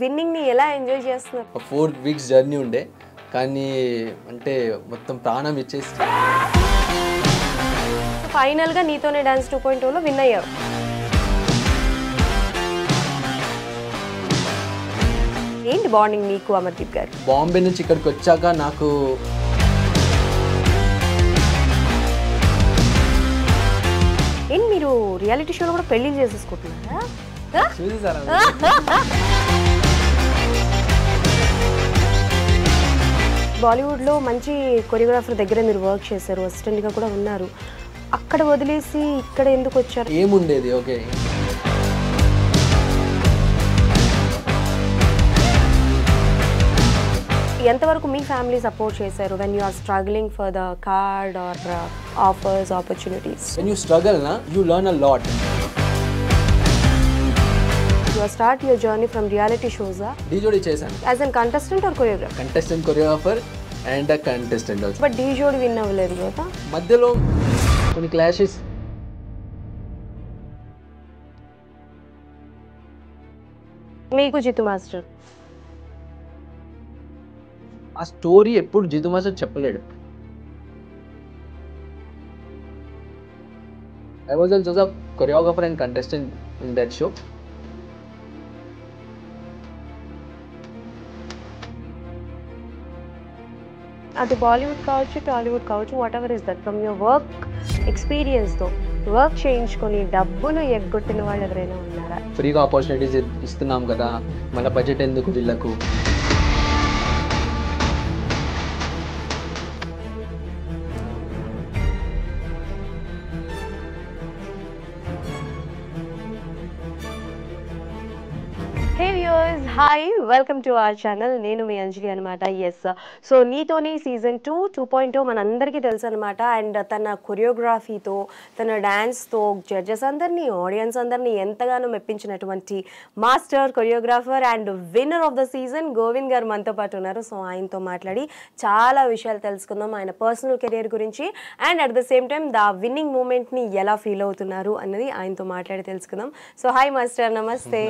Winnowing ని ఎలా enjoy చేస్తున్నారు? 4 weeks జర్నీ ఉండే, కానీ అంటే మొత్తం ప్రాణం ఇచ్చేసి ఫైనల్ గా నీతోనే డాన్స్ 2.0 లో విన్ అయ్యారు. ఏంటి బాండింగ్ మీకు అమర్దీప్ గారు? బాంబే నుంచి ఇక్కడికి వచ్చాక నాకు ఏంటి మీరు రియాలిటీ షోలో కూడా పెళ్లి చేసేసుకుంటున్నారా? బాలీవుడ్లో మంచి కొరియోగ్రాఫర్ దగ్గర మీరు వర్క్ చేశారు, అసిస్టెంట్గా కూడా ఉన్నారు. అక్కడ వదిలేసి ఇక్కడ ఎందుకు వచ్చారు? ఏముండేది ఓకే, ఎంతవరకు మీ ఫ్యామిలీ సపోర్ట్ చేశారు when you are struggling for the card or offers opportunities? When you struggle నా you learn a lot. You start your journey from reality shows ఢీ జోడీ చేశాను as a contestant or choreographer? Contestant, choreographer and contestant also. But Dhee Jodi win అవ్వలేదు కదా? మధ్యలో కొన్ని clashes. మీకు Jitu master ఆ story ఎప్పుడు జితు మాస్టర్ చెప్పలేడు. I was also a choreographer and contestant in that show. అది బాలీవుడ్ కావచ్చు, టాలీవుడ్ కావచ్చు, whatever is that, from your work ఎక్స్పీరియన్స్తో వర్క్ చేయించుకొని డబ్బును ఎగ్గొట్టిన వాళ్ళు ఎవరైనా ఉన్నారా? ఫ్రీగా ఆపర్చునిటీస్ ఇస్తున్నాం కదా, మన బడ్జెట్ ఎందుకు వీళ్ళకు? హే viewers, hi, welcome to our channel. నేను మీ అంజలి అనమాట. ఎస్, సో నీతోని సీజన్ 2.0 మనందరికీ తెలుసు అనమాట. అండ్ తన కొరియోగ్రఫీతో, తన డ్యాన్స్తో జడ్జెస్ అందరినీ, ఆడియన్స్ అందరినీ ఎంతగానో మెప్పించినటువంటి master choreographer and winner of the season Govind garu మనతో పాటు ఉన్నారు. సో ఆయనతో మాట్లాడి చాలా విషయాలు తెలుసుకుందాం, ఆయన పర్సనల్ కెరియర్ గురించి and at the same time the winning మూమెంట్ని ఎలా ఫీల్ అవుతున్నారు అన్నది ఆయనతో మాట్లాడి తెలుసుకుందాం. సో హాయ్ మాస్టర్, నమస్తే,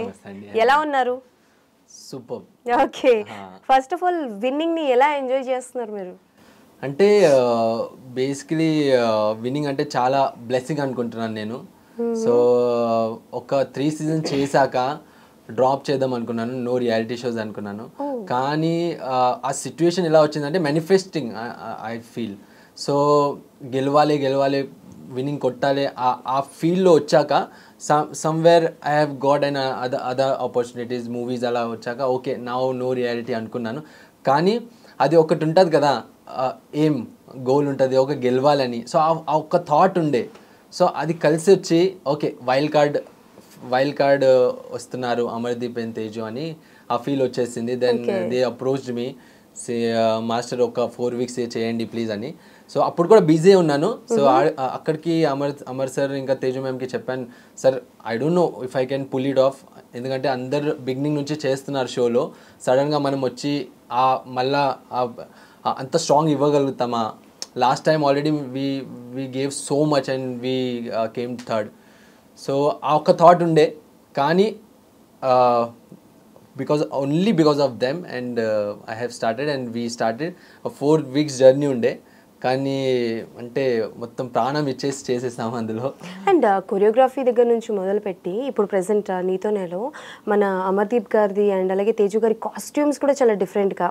ఎలా ఉన్నారు? Super. Okay, first of all winnowing ని ఎలా ఎంజాయ్ చేస్తున్నారు మీరు? అంటే బేసికలీ విన్నింగ్ అంటే చాలా బ్లెస్సింగ్ అనుకుంటున్నాను నేను. సో ఒక 3 seasons చేశాక డ్రాప్ చేద్దాం అనుకున్నాను, నో రియాలిటీ షోస్ అనుకున్నాను. కానీ ఆ సిచ్యువేషన్ ఎలా వచ్చిందంటే మేనిఫెస్టింగ్ ఐ ఫీల్. సో గెలవాలి గెలవాలి, విన్నింగ్ కొట్టాలి, ఆ ఫీల్డ్లో వచ్చాక somewhere I have got and other opportunities, movies అలా వచ్చాక ఓకే నో రియాలిటీ అనుకున్నాను. కానీ అది ఒకటి ఉంటుంది కదా, ఏం గోల్ ఉంటుంది ఒక గెలవాలని. సో ఆ ఒక్క థాట్ ఉండే. సో అది కలిసి వచ్చి ఓకే వైల్డ్ కార్డ్ వస్తున్నారు అమర్దీప్ అండ్ తేజు అని ఆ ఫీల్ వచ్చేసింది. Then they approached me, say master ఒక 4 weeks చేయండి ప్లీజ్ అని. సో అప్పుడు కూడా బిజీ ఉన్నాను. సో అక్కడికి అమర్ సార్ ఇంకా తేజు మ్యామ్కి చెప్పాను, sir I don't know if I can pull it off, ఎందుకంటే అందరు బిగినింగ్ నుంచి చేస్తున్నారు షోలో, సడన్గా మనం వచ్చి మళ్ళా అంత స్ట్రాంగ్ ఇవ్వగలుగుతామా? Last time already we gave so much and we came third. So ఆ ఒక్క థాట్ ఉండే, కానీ only because of them and I have started and we started a 4 weeks journey ఉండే, కానీ అంటే మొత్తం ప్రాణం ఇచ్చేసి చేసేసాము అందులో. అండ్ కొరియోగ్రఫీ దగ్గర నుంచి మొదలుపెట్టి ఇప్పుడు ప్రెసెంట్ నీతోనేలో మన అమర్దీప్ గారిది అండ్ అలాగే తేజు గారి కాస్ట్యూమ్స్ కూడా చాలా డిఫరెంట్గా,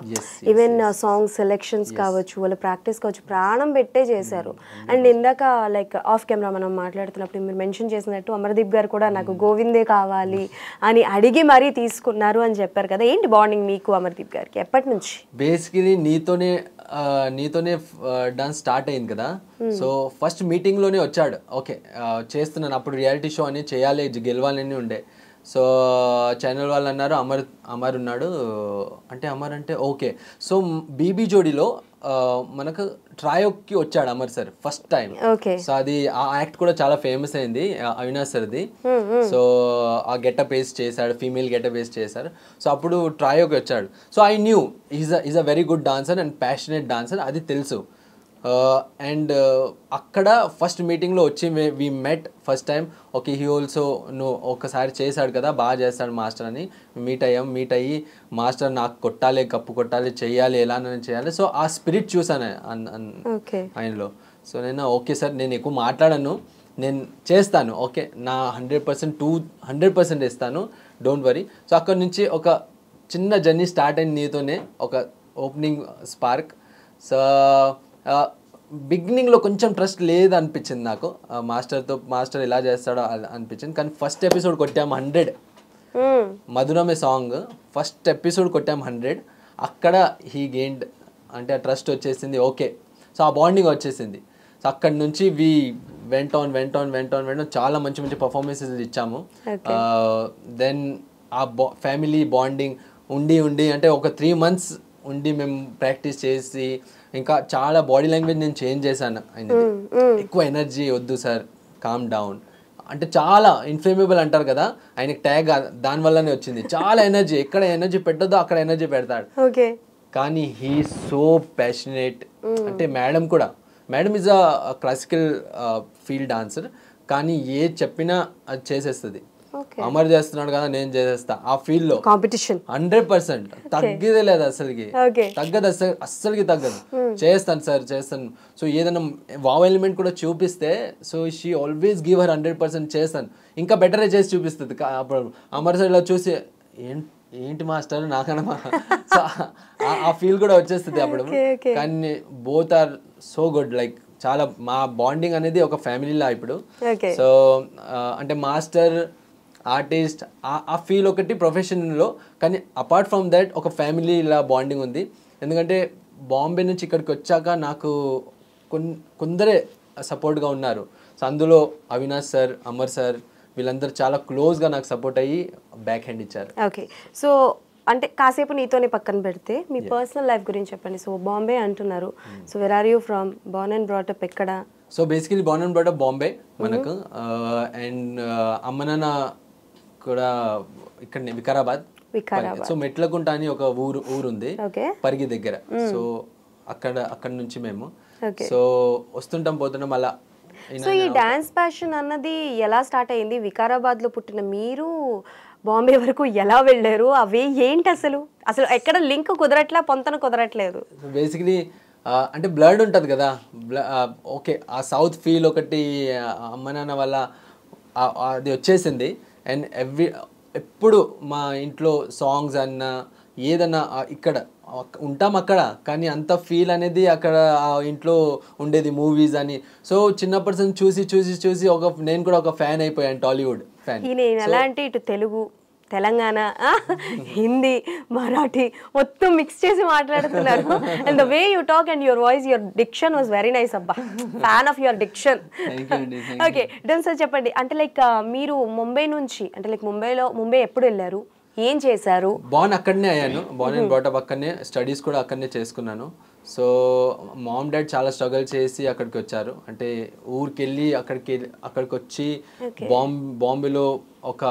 ఈవెన్ సాంగ్ సెలెక్షన్స్ కావచ్చు, వాళ్ళ ప్రాక్టీస్ కావచ్చు, ప్రాణం పెట్టే చేశారు. అండ్ ఇందాక లైక్ ఆఫ్ కెమెరా మనం మాట్లాడుతున్నప్పుడు మీరు మెన్షన్ చేసినట్టు అమర్దీప్ గారు కూడా నాకు గోవిందే కావాలి అని అడిగి మరీ తీసుకున్నారు అని చెప్పారు కదా. ఏంటి బాండింగ్ మీకు అమర్దీప్ గారికి ఎప్పటి నుంచి? బేసికలీ నీతోనే డాన్స్ స్టార్ట్ అయింది కదా. సో ఫస్ట్ మీటింగ్లోనే వచ్చాడు, ఓకే చేస్తున్నాను, అప్పుడు రియాలిటీ షో అని చేయాలి, గెలవాలని ఉండే. సో ఛానల్ వాళ్ళు అన్నారు అమర్ ఉన్నాడు అంటే అమర్ అంటే ఓకే. సో బీబీ జోడీలో మనకు ట్రయోకి వచ్చాడు Amar sir first time. So అది ఆ యాక్ట్ కూడా చాలా ఫేమస్ అయింది అవినాష్ సార్ది. సో ఆ గెటప్ వేసి చేశాడు, ఫీమేల్ గెటప్ వేసి చేశారు. సో అప్పుడు ట్రయోకి వచ్చాడు. So I knew is a very good dancer and passionate dancer, అది తెలుసు. అండ్ అక్కడ ఫస్ట్ మీటింగ్లో వచ్చి we met first time. Okay, he also ఒకసారి చేశాడు కదా, బాగా చేస్తాడు మాస్టర్ అని మీట్ అయ్యి మాస్టర్ నాకు కొట్టాలి, కప్పు కొట్టాలి, చెయ్యాలి, ఎలానైనా చేయాలి. సో ఆ స్పిరిట్ చూసాను ఆయనలో. సో నేను ఓకే సార్, నేను ఎక్కువ మాట్లాడను, నేను చేస్తాను, ఓకే నా 100% 200% ఇస్తాను, డోంట్ వరీ. సో అక్కడ నుంచి ఒక చిన్న జర్నీ స్టార్ట్ అయింది నీతోనే, ఒక ఓపెనింగ్ స్పార్క్. సో బిగినింగ్లో కొంచెం ట్రస్ట్ లేదు అనిపించింది నాకు మాస్టర్ ఎలా చేస్తాడో అనిపించింది. కానీ ఫస్ట్ ఎపిసోడ్ కొట్టాము 100. మధురమే సాంగ్ ఫస్ట్ ఎపిసోడ్ కొట్టాము 100. అక్కడ హీ గెయిన్డ్, అంటే ఆ ట్రస్ట్ వచ్చేసింది, ఓకే. సో ఆ బాండింగ్ వచ్చేసింది. సో అక్కడి నుంచి వి వెంట్ ఆన్ చాలా మంచి పర్ఫార్మెన్సెస్ ఇచ్చాము. దెన్ ఆ ఫ్యామిలీ బాండింగ్ ఉండి అంటే ఒక 3 months ఉండి మేము ప్రాక్టీస్ చేసి, ఇంకా చాలా బాడీ లాంగ్వేజ్ నేను చేంజ్ చేశాను. ఎక్కువ ఎనర్జీ వద్దు సార్, కామ్ డౌన్ అంటే చాలా ఇన్ఫ్లేమబుల్ అంటారు కదా, ఆయనకి ట్యాగ్ దానివల్లనే వచ్చింది. చాలా ఎనర్జీ, ఎక్కడ ఎనర్జీ పెట్టద్దో అక్కడ ఎనర్జీ పెడతాడు. కానీ హీ సో ప్యాషనేట్. అంటే madam is a classical field dancer, కానీ ఏ చెప్పినా అది చేసేస్తుంది. అమర్ చేస్తున్నాడు కదా, నేను చేసేస్తా ఆ ఫీల్డ్ లో. కాంపిటీషన్ 100% తగ్గేదే లేదు, తగ్గదు, అస్సలకి తగ్గదు. చేస్తాను సార్, చేస్తాను. సో ఏదైనా వావ్ ఎలిమెంట్ కూడా చూపిస్తే, so she always give her 100% చేస్తాను, ఇంకా బెటరే చేసి చూపిస్తుంది. అప్పుడు అమర్ సార్ ఇలా చూసి ఏంటి మాస్టర్ నాకన్నా, సో ఆ ఫీల్ కూడా వచ్చేస్తుంది అప్పుడు. కానీ both are so good, like చాలా మా బాండింగ్ అనేది ఒక ఫ్యామిలీలా ఇప్పుడు. సో అంటే మాస్టర్ ఆర్టిస్ట్ ఆ ఫీల్ ఒకటి ప్రొఫెషన్లో, కానీ అపార్ట్ ఫ్రమ్ దట్ ఒక ఫ్యామిలీలా బాండింగ్ ఉంది. ఎందుకంటే బాంబే నుంచి ఇక్కడికి వచ్చాక నాకు కొందరే సపోర్ట్గా ఉన్నారు. సో అందులో అవినాష్ సార్, అమర్ సార్, వీళ్ళందరూ చాలా క్లోజ్గా నాకు సపోర్ట్ అయ్యి బ్యాక్ హ్యాండ్ ఇచ్చారు. ఓకే, సో అంటే కాసేపు నీతోనే పక్కన పెడితే మీ పర్సనల్ లైఫ్ గురించి చెప్పండి. సో బాంబే అంటున్నారు, so where are you from, born and brought up ఎక్కడ? So basically born and brought up Bombay మనకు. అండ్ అమ్మ నాన్న కూడా ఇక్కడ వికారాబాద్. సో మెట్లకుంట అని ఒక ఊరు ఉంది పరిగి దగ్గర. సో అక్కడ నుంచి మేము సో వస్తుంటాం పోతుంటాం అలా. సో ఈ డాన్స్ ప్యాషన్ అన్నది ఎలా స్టార్ట్ అయింది? వికారాబాద్ లో పుట్టిన మీరు బాంబే వరకు ఎలా వెళ్ళారు? అవి ఏంటి అసలు ఎక్కడ లింక్ కుదరట్లా, పొంతన కుదరట్లేదు? బేసికలీ అంటే బ్లడ్ ఉంటుంది కదా, ఓకే ఆ సౌత్ ఫీల్ ఒకటి అమ్మ నాన్న వల్ల అది వచ్చేసింది. అండ్ ఎప్పుడు మా ఇంట్లో సాంగ్స్ అన్నా ఏదన్నా ఇక్కడ ఉంటాం అక్కడ, కానీ అంత ఫీల్ అనేది అక్కడ ఆ ఇంట్లో ఉండేది, మూవీస్ అని. సో చిన్నప్పటి నుంచి చూసి నేను కూడా ఒక ఫ్యాన్ అయిపోయాను, టాలీవుడ్ ఫ్యాన్. ఎలా అంటే ఇటు తెలుగు, తెలంగాణ, హిందీ, మరాఠీ మొత్తం మిక్స్ చేసి మాట్లాడుతున్నారు. And the way you talk and your voice, your diction was very nice అబ్బా, fan of your diction. Okay done sir, చెప్పండి. అంటే లైక్ మీరు ముంబై నుంచి, అంటే లైక్ ముంబై ఎప్పుడు వెళ్ళారు, ఏం చేశారు? బార్న్ అక్కడనే అయ్యాను, బార్న్ అండ్ బ్రాట్ అప్ అక్కడనే, స్టడీస్ కూడా అక్కడనే చేసుకున్నాను. సో మామ్ డాడ్ చాలా స్ట్రగుల్ చేసి అక్కడికి వచ్చారు. అంటే ఊరికి వెళ్ళి అక్కడికి వచ్చి బాంబేలో ఒక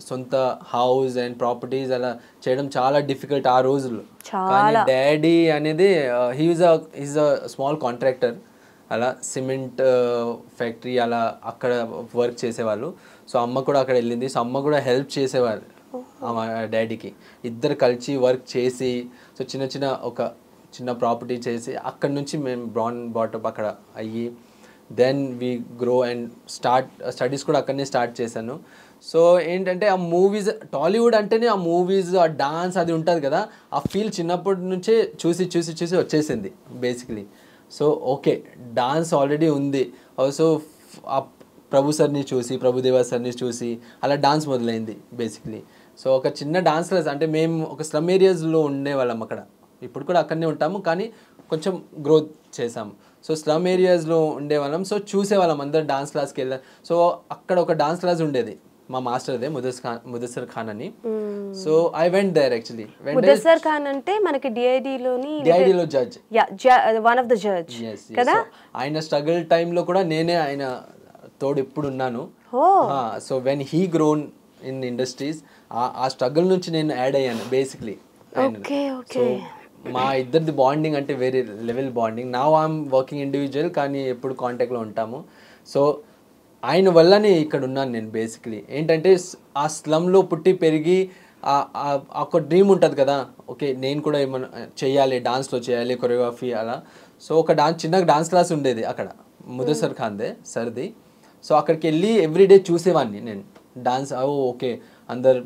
సొంత హౌస్ అండ్ ప్రాపర్టీస్ అలా చేయడం చాలా డిఫికల్ట్ ఆ రోజుల్లో. కానీ డాడీ అనేది ఈజ్ అ స్మాల్ కాంట్రాక్టర్, అలా సిమెంట్ ఫ్యాక్టరీ అలా అక్కడ వర్క్ చేసేవాళ్ళు. సో అమ్మ కూడా అక్కడ వెళ్ళింది. సో అమ్మ కూడా హెల్ప్ చేసేవారు డాడీకి. ఇద్దరు కలిసి వర్క్ చేసి, సో చిన్న ప్రాపర్టీ చేసి అక్కడ నుంచి మేము బార్న్ బ్రాట్ అప్ అక్కడ అయ్యి, then we grow and studies కూడా అక్కడనే స్టార్ట్ చేశాను. సో ఏంటంటే ఆ మూవీస్, టాలీవుడ్ అంటేనే ఆ మూవీస్, ఆ డాన్స్ అది ఉంటుంది కదా, ఆ ఫీల్ చిన్నప్పటి నుంచే చూసి వచ్చేసింది basically. So okay dance already ఉంది. ఆల్సో ఆ ప్రభుదేవా సార్ని చూసి అలా డాన్స్ మొదలైంది బేసికలీ. సో ఒక చిన్న డాన్స్ క్లాస్, అంటే మేము ఒక స్లమ్ ఏరియాస్లో ఉండేవాళ్ళం అక్కడ, ఇప్పుడు కూడా అక్కడనే ఉంటాము, కానీ కొంచెం గ్రోత్ చేసాము. సో స్లమ్ ఏరియాస్లో ఉండేవాళ్ళం. సో చూసేవాళ్ళం అందరు డాన్స్ క్లాస్కి వెళ్ళాం. సో అక్కడ ఒక డాన్స్ క్లాస్ ఉండేది మా మాస్టర్దే, ముదస్సర్ ఖాన్ అని. So I went there actually. Mudassar Khan అంటే మనకి డిఐడిలో judge, one of the judge కదా. ఆయన స్ట్రగుల్ టైంలో కూడా నేనే ఆయన తోడు ఎప్పుడు ఉన్నాను. So when he grown in industries, ఆ స్ట్రగుల్ నుంచి నేను యాడ్ అయ్యాను బేసిక్లీ. సో మా ఇద్దరిది బాండింగ్ అంటే వేరే లెవెల్ బాండింగ్. నా ఐఎమ్ వర్కింగ్ ఇండివిజువల్, కానీ ఎప్పుడు కాంటాక్ట్లో ఉంటాము. సో ఆయన వల్లనే ఇక్కడ ఉన్నాను నేను. బేసిక్లీ ఏంటంటే ఆ స్లమ్లో పుట్టి పెరిగి ఒక డ్రీమ్ ఉంటుంది కదా, ఓకే నేను కూడా ఏమన్నా చేయాలి, డాన్స్లో చేయాలి, కొరియోగ్రఫీ అలా. సో ఒక చిన్నగా డాన్స్ క్లాస్ ఉండేది అక్కడ, ముదసర్ ఖాన్దే సర్ది. సో అక్కడికి వెళ్ళి ఎవ్రీడే చూసేవాడిని నేను డాన్స్. ఓకే అందరు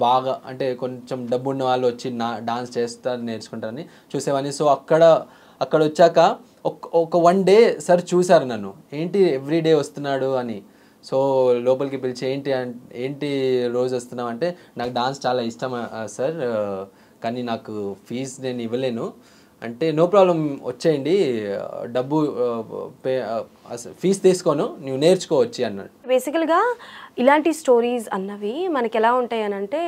బాగా అంటే కొంచెం డబ్బు ఉన్న వాళ్ళు వచ్చి డాన్స్ చేస్తారు, నేర్చుకుంటారని చూసేవాడిని. సో అక్కడ వచ్చాక ఒక వన్ డే సార్ చూసారు నన్ను, ఏంటి ఎవ్రీడే వస్తున్నాడు అని. సో లోపలికి పిలిచి ఏంటి రోజు వస్తున్నావు అంటే, నాకు డాన్స్ చాలా ఇష్టం సార్, కానీ నాకు ఫీజు నేను ఇవ్వలేను అంటే, నో ప్రాబ్లం వచ్చేయండి, డబ్బు ఫీజు తీసుకోను, నువ్వు నేర్చుకోవచ్చు అన్నాడు. బేసికల్గా ఇలాంటి స్టోరీస్ అన్నవి మనకి ఎలా ఉంటాయి అని అంటే,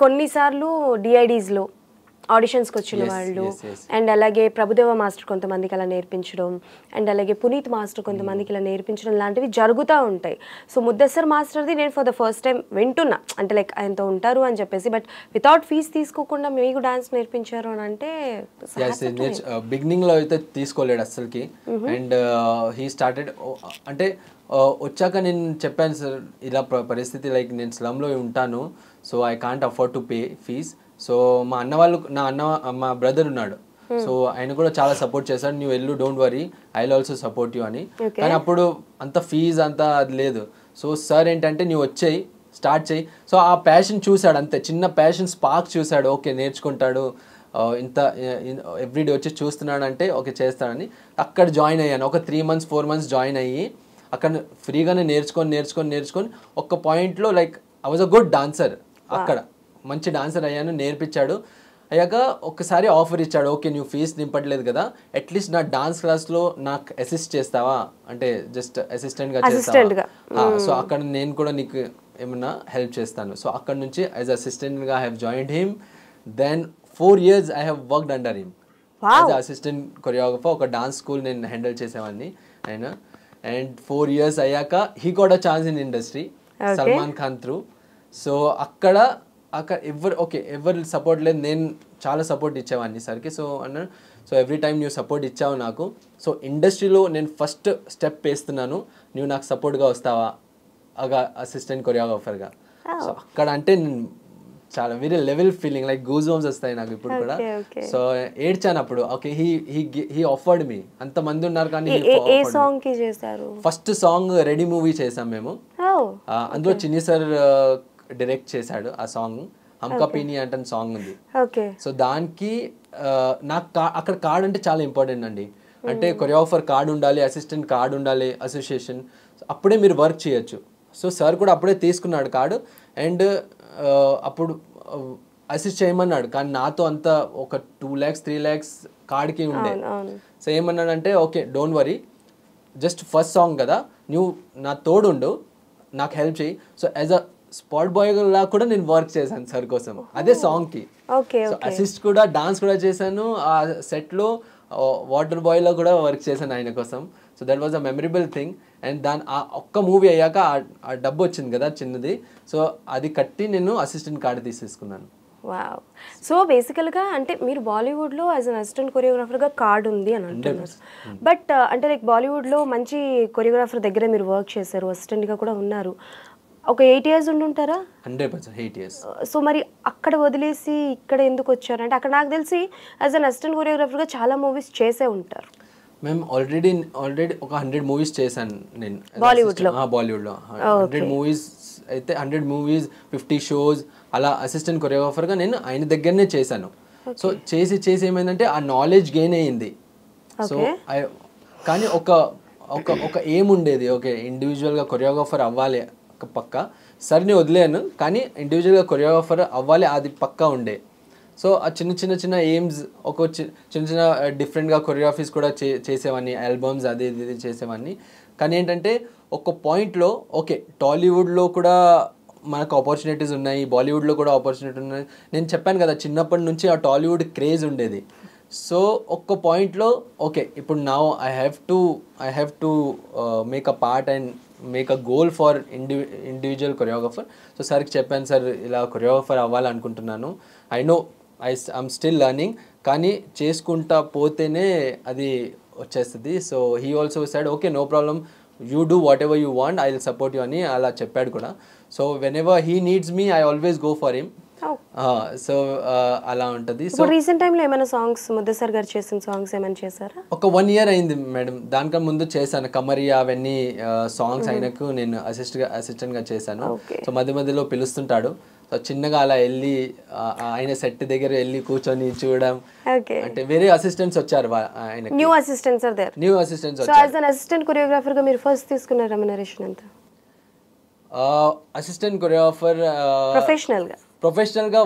కొన్నిసార్లు డిఐడీస్లో ఆడిషన్స్కి వచ్చిన వాళ్ళు, అండ్ అలాగే ప్రభుదేవ మాస్టర్ కొంతమందికి అలా నేర్పించడం, అండ్ అలాగే పునీత్ మాస్టర్ కొంతమందికి ఇలా నేర్పించడం లాంటివి జరుగుతూ ఉంటాయి. సో ముద్దస్సర్ మాస్టర్ది నేను ఫర్ ద ఫస్ట్ టైం వింటున్నా, అంటే లైక్ ఆయనతో ఉంటారు అని చెప్పేసి, బట్ వితౌట్ ఫీజ్ తీసుకోకుండా మీకు డాన్స్ నేర్పించారు అని అంటే బిగినింగ్లో అయితే తీసుకోలేడు అస్సలకి. అండ్ హీ స్టార్టెడ్ అంటే వచ్చాక నేను చెప్పాను సార్ ఇలా పరిస్థితి, లైక్ నేను స్లమ్లో ఉంటాను, so I can't afford to pay fees. So మా బ్రదర్ ఉన్నాడు, సో ఆయన కూడా చాలా సపోర్ట్ చేశాడు, నువ్వు వెళ్ళు, don't worry, I will also support you అని. కానీ అప్పుడు అంత ఫీజ్ అంతా అది లేదు. సో సార్ ఏంటంటే నువ్వు వచ్చేయి, స్టార్ట్ చేయి. సో ఆ ప్యాషన్ చూశాడు, అంతే చిన్న ప్యాషన్ స్పార్క్ చూశాడు, ఓకే నేర్చుకుంటాడు, ఇంత ఎవ్రీడే వచ్చి చూస్తున్నాడు అంటే ఓకే చేస్తాడని అక్కడ జాయిన్ అయ్యాను. ఒక 3 months 4 months జాయిన్ అయ్యి అక్కడ ఫ్రీగానే నేర్చుకొని ఒక పాయింట్లో like I was a good dancer. అక్కడ మంచి డాన్సర్ అయ్యాను, నేర్పించాడు. అయ్యాక ఒకసారి ఆఫర్ ఇచ్చాడు, ఓకే నువ్వు ఫీజు నింపట్లేదు కదా, అట్లీస్ట్ నా డాన్స్ క్లాస్లో నాకు అసిస్ట్ చేస్తావా అంటే, జస్ట్ అసిస్టెంట్గా చేస్తావా. సో అక్కడ నేను కూడా నీకు ఏమన్నా హెల్ప్ చేస్తాను. సో అక్కడ నుంచి యాజ్ అసిస్టెంట్గా I have joined him. Then 4 years I have worked under him as assistant choreographer. ఒక డాన్స్ స్కూల్ నేను హ్యాండిల్ చేసేవాడిని ఆయన. అండ్ 4 years అయ్యాక he got a chance in industry, Salman Khan through. So అక్కడ ఎవరు సపోర్ట్ లేదు, నేను చాలా సపోర్ట్ ఇచ్చేవాడిని సార్కి. సో అన్నాడు, సో ఎవ్రీ టైం నువ్వు సపోర్ట్ ఇచ్చావు నాకు, సో ఇండస్ట్రీలో నేను ఫస్ట్ స్టెప్ వేస్తున్నాను, నువ్వు నాకు సపోర్ట్గా వస్తావా అసిస్టెంట్ కొరియోగ్రాఫర్గా. సో అక్కడ అంటే చాలా వేరే level feeling, like goose bumps వస్తాయి నాకు ఇప్పుడు కూడా. సో ఏడ్చాను అప్పుడు. ఓకే హీ ఆఫర్డ్ మీ, అంతమంది ఉన్నారు కానీ. ఫస్ట్ సాంగ్ రెడీ మూవీ చేసాం మేము, అందులో చిన్ని సార్ డైరెక్ట్ చేశాడు ఆ సాంగ్, హమ్కా పీని అంటే సాంగ్ ఉంది. సో దానికి నాకు అక్కడ కార్డ్ అంటే చాలా ఇంపార్టెంట్ అండి. అంటే కొరియోగ్రాఫర్ కార్డు ఉండాలి, అసిస్టెంట్ కార్డు ఉండాలి, అసోసియేషన్, అప్పుడే మీరు వర్క్ చేయొచ్చు. సో సార్ కూడా అప్పుడే తీసుకున్నాడు కార్డు. అండ్ అప్పుడు అసిస్ట్ చేయమన్నాడు, కానీ నాతో అంత ఒక 2 lakhs 3 lakhs కార్డ్కి ఉండే. సో ఏమన్నాడంటే, okay don't worry, just first song కదా, నువ్వు నా తోడుండు, నాకు హెల్ప్ చేయి. So as a spot boy లా కూడా నేను వర్క్ చేశాను సార్ కోసం, అదే సాంగ్కి. సో అసిస్ట్ కూడా, డాన్స్ కూడా చేశాను, ఆ సెట్లో వాటర్ బాయ్లో కూడా వర్క్ చేశాను ఆయన కోసం. So that was a memorable thing. And ఆ ఒక్క మూవీ అయ్యాక ఆ డబ్బు వచ్చింది కదా చిన్నది, సో అది కట్టి నేను అసిస్టెంట్ కార్డు తీసేసుకున్నాను. వావ్. సో బేసికల్గా అంటే మీరు బాలీవుడ్లో యాజ్ అన్ అసిస్టెంట్ కొరియోగ్రాఫర్గా కార్డు ఉంది అని అంటున్నారు. బట్ అంటే లైక్ బాలీవుడ్లో మంచి కొరియోగ్రాఫర్ దగ్గర మీరు వర్క్ చేశారు, అసిస్టెంట్గా కూడా ఉన్నారు. ఒక 8 years ఉండుంటారా? 100% 8 years. సో మరి అక్కడ వదిలేసి ఇక్కడ ఎందుకు వచ్చారు? అంటే అక్కడ నాకు తెలిసి యాజ్ అన్ అసిస్టెంట్ కొరియోగ్రాఫర్గా చాలా మూవీస్ చేసే ఉంటారు. మేము ఆల్రెడీ ఒక 100 movies చేశాను నేను బాలీవుడ్లో. 100 movies అయితే 100 movies 50 shows అలా అసిస్టెంట్ కొరియోగ్రాఫర్గా నేను ఆయన దగ్గరనే చేశాను. సో చేసి ఏమైందంటే ఆ నాలెడ్జ్ గెయిన్ అయ్యింది. సో కానీ ఒక ఏం ఉండేది, ఓకే ఇండివిజువల్గా కొరియోగ్రాఫర్ అవ్వాలి పక్క, సరిని వదిలేను కానీ ఇండివిజువల్గా కొరియోగ్రాఫర్ అవ్వాలి అది పక్కా ఉండే. సో ఆ చిన్న ఎయిమ్స్, ఒక చిన్న డిఫరెంట్గా కొరియోగ్రఫీస్ కూడా చేసేవాడిని, ఆల్బమ్స్ అది ఇది చేసేవాడిని. కానీ ఏంటంటే ఒక పాయింట్లో ఓకే టాలీవుడ్లో కూడా మనకు ఆపర్చునిటీస్ ఉన్నాయి, బాలీవుడ్లో కూడా ఆపర్చునిటీ ఉన్నాయి. నేను చెప్పాను కదా చిన్నప్పటి నుంచి ఆ టాలీవుడ్ క్రేజ్ ఉండేది. సో ఒక్క పాయింట్లో ఓకే ఇప్పుడు now I have to make a part and make a goal for individual choreographer. So సార్కి చెప్పాను, సార్ ఇలా కొరియోగ్రాఫర్ అవ్వాలనుకుంటున్నాను, I know I'm still learning, కానీ చేసుకుంటా పోతేనే అది వచ్చేస్తుంది. So he also said okay no problem, you do whatever you want, I will support you అని అలా చెప్పాడు కూడా. So whenever he needs me I always go for him. So అలా ఉంటుంది. సో రీసెంట్ టైంలో ఏమైనా songs ముద్దసర్ గారు చేసిన సాంగ్స్ ఏమైనా చేశారా? ఒక 1 year అయింది మేడం. దానికన్నా ముందు చేశాను కమరియా అవన్నీ సాంగ్స్ అయినకు నేను అసిస్టెంట్గా చేశాను. సో మధ్య మధ్యలో పిలుస్తుంటాడు, సో చిన్నగా అలా వెళ్ళి ఆయన సెట్ దగ్గర వెళ్ళి కూర్చొని చూడడం. అంటే వేరే అసిస్టెంట్స్ వచ్చారు, ఆయన new assistants are there. New assistants so as an assistant choreographer గా మీరు ఫస్ట్ తీసుకున్న రెమ్యునరేషన్ ఎంత? అసిస్టెంట్ కొరియోగ్రాఫర్ ప్రొఫెషనల్గా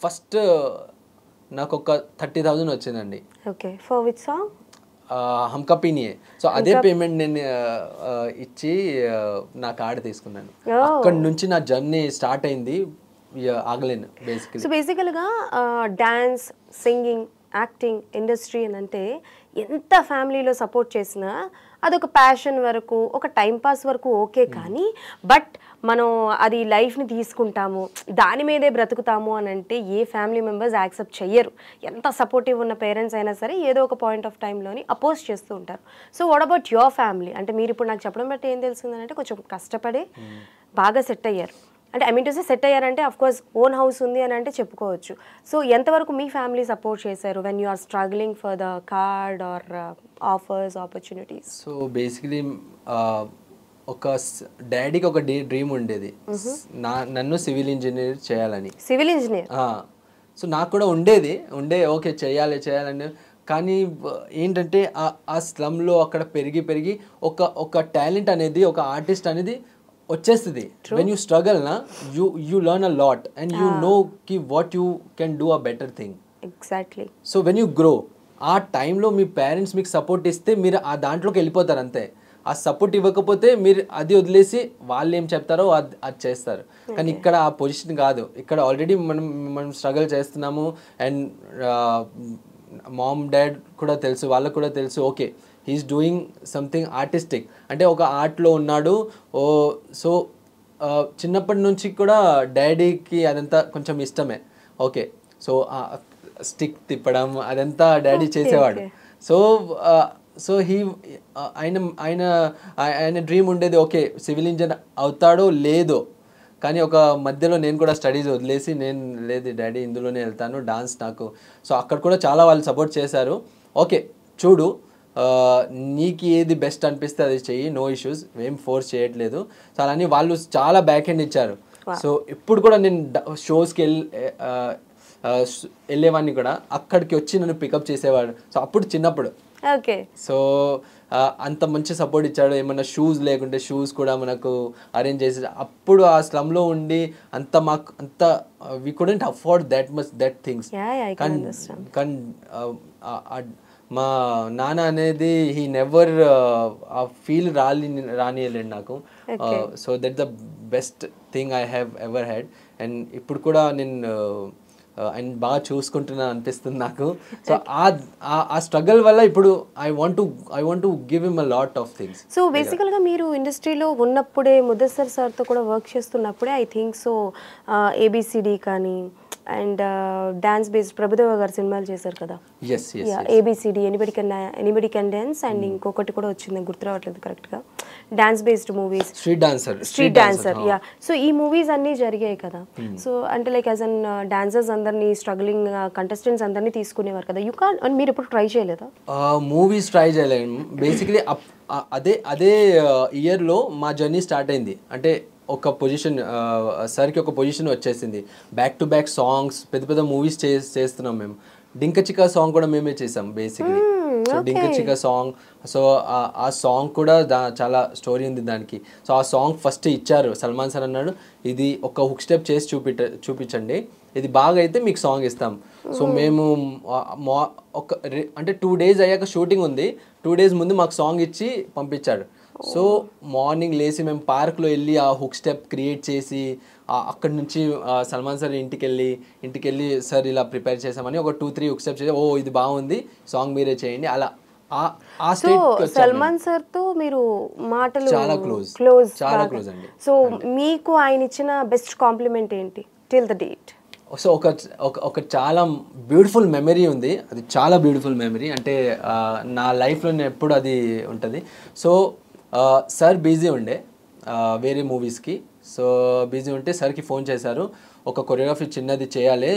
ఫస్ట్ నాకు ఒక 30,000 వచ్చిందండి. Okay, for which song? Humka Peeniye. So అదే పేమెంట్ నేను ఇచ్చి నా కార్డు తీసుకున్నాను. అక్కడి నుంచి నా జర్నీ స్టార్ట్ అయింది, ఆగలేను బేసికలీ. సో బేసికల్గా డాన్స్, సింగింగ్, యాక్టింగ్ ఇండస్ట్రీ అని అంటే ఎంత ఫ్యామిలీలో సపోర్ట్ చేసినా అదొక ప్యాషన్ వరకు, ఒక టైంపాస్ వరకు ఓకే, కానీ బట్ మనం అది లైఫ్ని తీసుకుంటాము, దాని మీదే బ్రతుకుతాము అని అంటే ఏ ఫ్యామిలీ మెంబర్స్ యాక్సెప్ట్ చెయ్యరు. ఎంత సపోర్టివ్ ఉన్న పేరెంట్స్ అయినా సరే ఏదో ఒక పాయింట్ ఆఫ్ టైంలోని అపోజ్ చేస్తూ ఉంటారు. So what about your family? అంటే మీరు ఇప్పుడు నాకు చెప్పడం బట్టి ఏం తెలిసిందంటే కొంచెం కష్టపడి బాగా సెట్ అయ్యారు. అంటే I mean to say set అయ్యారంటే అఫ్ కోర్స్ ఓన్ హౌస్ ఉంది అని అంటే చెప్పుకోవచ్చు. సో ఎంతవరకు మీ ఫ్యామిలీ సపోర్ట్ చేశారు when you are struggling for the card or offers, opportunities? So basically ఒక డాడీకి ఒక డ్రీమ్ ఉండేది, నన్ను సివిల్ ఇంజనీర్ చేయాలని. Civil engineer? సో నాకు కూడా ఉండే ఓకే చేయాలని. కానీ ఏంటంటే ఆ స్లమ్లో అక్కడ పెరిగి ఒక టాలెంట్ అనేది, ఒక ఆర్టిస్ట్ అనేది వచ్చేస్తుంది. వెన్ యూ స్ట్రగల్ నా you learn a lot and you know కి what you can do a better thing. Exactly. So when you grow, ఆ టైంలో మీ పేరెంట్స్ మీకు సపోర్ట్ ఇస్తే మీరు ఆ దాంట్లోకి వెళ్ళిపోతారు అంతే. ఆ సపోర్ట్ ఇవ్వకపోతే మీరు అది వదిలేసి వాళ్ళు ఏం చెప్తారో అది చేస్తారు. కానీ ఇక్కడ ఆ పొజిషన్ కాదు. ఇక్కడ ఆల్రెడీ మనం స్ట్రగుల్ చేస్తున్నాము అండ్ మామ్ డాడ్ కూడా తెలుసు, వాళ్ళకు కూడా తెలుసు okay he's doing something artistic, అంటే ఒక ఆర్ట్లో ఉన్నాడు. సో చిన్నప్పటి నుంచి కూడా డాడీకి అదంతా కొంచెం ఇష్టమే. ఓకే, సో స్టిక్ తిప్పడం అదంతా డాడీ చేసేవాడు. సో ఆయన డ్రీమ్ ఉండేది ఓకే సివిల్ ఇంజనీర్ అవుతాడో లేదో, కానీ ఒక మధ్యలో నేను కూడా స్టడీస్ వదిలేసి నేను లేదు డాడీ ఇందులోనే వెళ్తాను, డాన్స్ నాకు. సో అక్కడ కూడా చాలా వాళ్ళు సపోర్ట్ చేశారు. ఓకే చూడు నీకు ఏది బెస్ట్ అనిపిస్తే అది చెయ్యి, నో ఇష్యూస్, ఏం ఫోర్స్ చేయట్లేదు. సో అలాని వాళ్ళు చాలా బ్యాక్ హ్యాండ్ ఇచ్చారు. సో ఇప్పుడు కూడా నేను షోస్కి వెళ్ళేవాడిని కూడా, అక్కడికి వచ్చి నన్ను పికప్ చేసేవాడు. సో అప్పుడు చిన్నప్పుడు ఓకే. సో అంత మంచి సపోర్ట్ ఇచ్చాడు. ఏమన్నా షూస్ లేకుంటే షూస్ కూడా మనకు అరేంజ్ చేసి, అప్పుడు ఆ స్లమ్లో ఉండి అంత we couldn't afford that things. కానీ మా నాన్న అనేది హీ నెవర్ ఆ ఫీల్ రానియలేండి నాకు. So that the best thing I have ever had. And ఇప్పుడు కూడా నేను ఆయన బాగా చూసుకుంటున్నా అనిపిస్తుంది నాకు. సో ఆ స్ట్రగల్ వల్ల ఇప్పుడు I want to give him a lot of things. So బేసికల్గా మీరు ఇండస్ట్రీలో ఉన్నప్పుడే ముద్దస్సర్ సార్తో కూడా వర్క్ చేస్తున్నప్పుడే ఐ థింక్ సో ఏబిసిడి కానీ and dance based Prabhudeva garu సినిమాలు చేశారు కదా, ABCD, anybody can dance, and ఇంకొకటి కూడా వచ్చింది గుర్తు రావట్లేదు కరెక్ట్గా, dance based movies, street dancer. Yeah, so ఈ మూవీస్ అన్నీ జరిగాయి కదా. సో అంటే లైక్ యాజ్ అన్ డాన్సర్స్ అందరినీ, స్ట్రగ్లింగ్ కంటెస్టెంట్స్ అందరినీ తీసుకునేవారు కదా. యూ కాన్, మీరు ఎప్పుడు ట్రై చేయలేదా? మూవీస్ ట్రై చేయలేదు. బేసిక్లీ అదే ఇయర్లో మా జర్నీ స్టార్ట్ అయింది. అంటే ఒక పొజిషన్ సర్కి ఒక పొజిషన్ వచ్చేసింది. బ్యాక్ టు బ్యాక్ సాంగ్స్, పెద్ద మూవీస్ చేస్తున్నాం మేము. డింకచికా సాంగ్ కూడా మేమే చేసాం బేసిక్లీ. సో డింకచికా సాంగ్, సో ఆ సాంగ్ కూడా చాలా స్టోరీ ఉంది దానికి. సో ఆ సాంగ్ ఫస్ట్ ఇచ్చారు, సల్మాన్ సార్ అన్నాడు ఇది ఒక హుక్ స్టెప్ చేసి చూపించండి, ఇది బాగా అయితే మీకు సాంగ్ ఇస్తాం. సో మేము అంటే 2 days అయ్యాక షూటింగ్ ఉంది, 2 days ముందు మాకు సాంగ్ ఇచ్చి పంపించాడు. సో మార్నింగ్ లేచి మేము పార్క్లో వెళ్ళి ఆ హుక్ స్టెప్ క్రియేట్ చేసి అక్కడి నుంచి సల్మాన్ సార్ ఇంటికి వెళ్ళి సార్ ఇలా ప్రిపేర్ చేసామని ఒక 2-3 హుక్ స్టెప్ చేసి ఓ ఇది బాగుంది సాంగ్ మీరే చేయండి అలా. సల్మాన్ సార్ తో మీరు మాటలు చాలా క్లోజ్ అండి. సో మీకు ఆయన ఇచ్చిన బెస్ట్ కాంప్లిమెంట్ ఏంటి టిల్ ద డేట్? సో ఒక చాలా బ్యూటిఫుల్ మెమరీ ఉంది, అది చాలా బ్యూటిఫుల్ మెమరీ. అంటే నా లైఫ్లో ఎప్పుడు అది ఉంటుంది. సో సార్ బిజీ ఉండే వేరే మూవీస్కి. సో బిజీ ఉంటే సార్కి ఫోన్ చేశారు, ఒక కొరియోగ్రఫీ చిన్నది చేయాలి,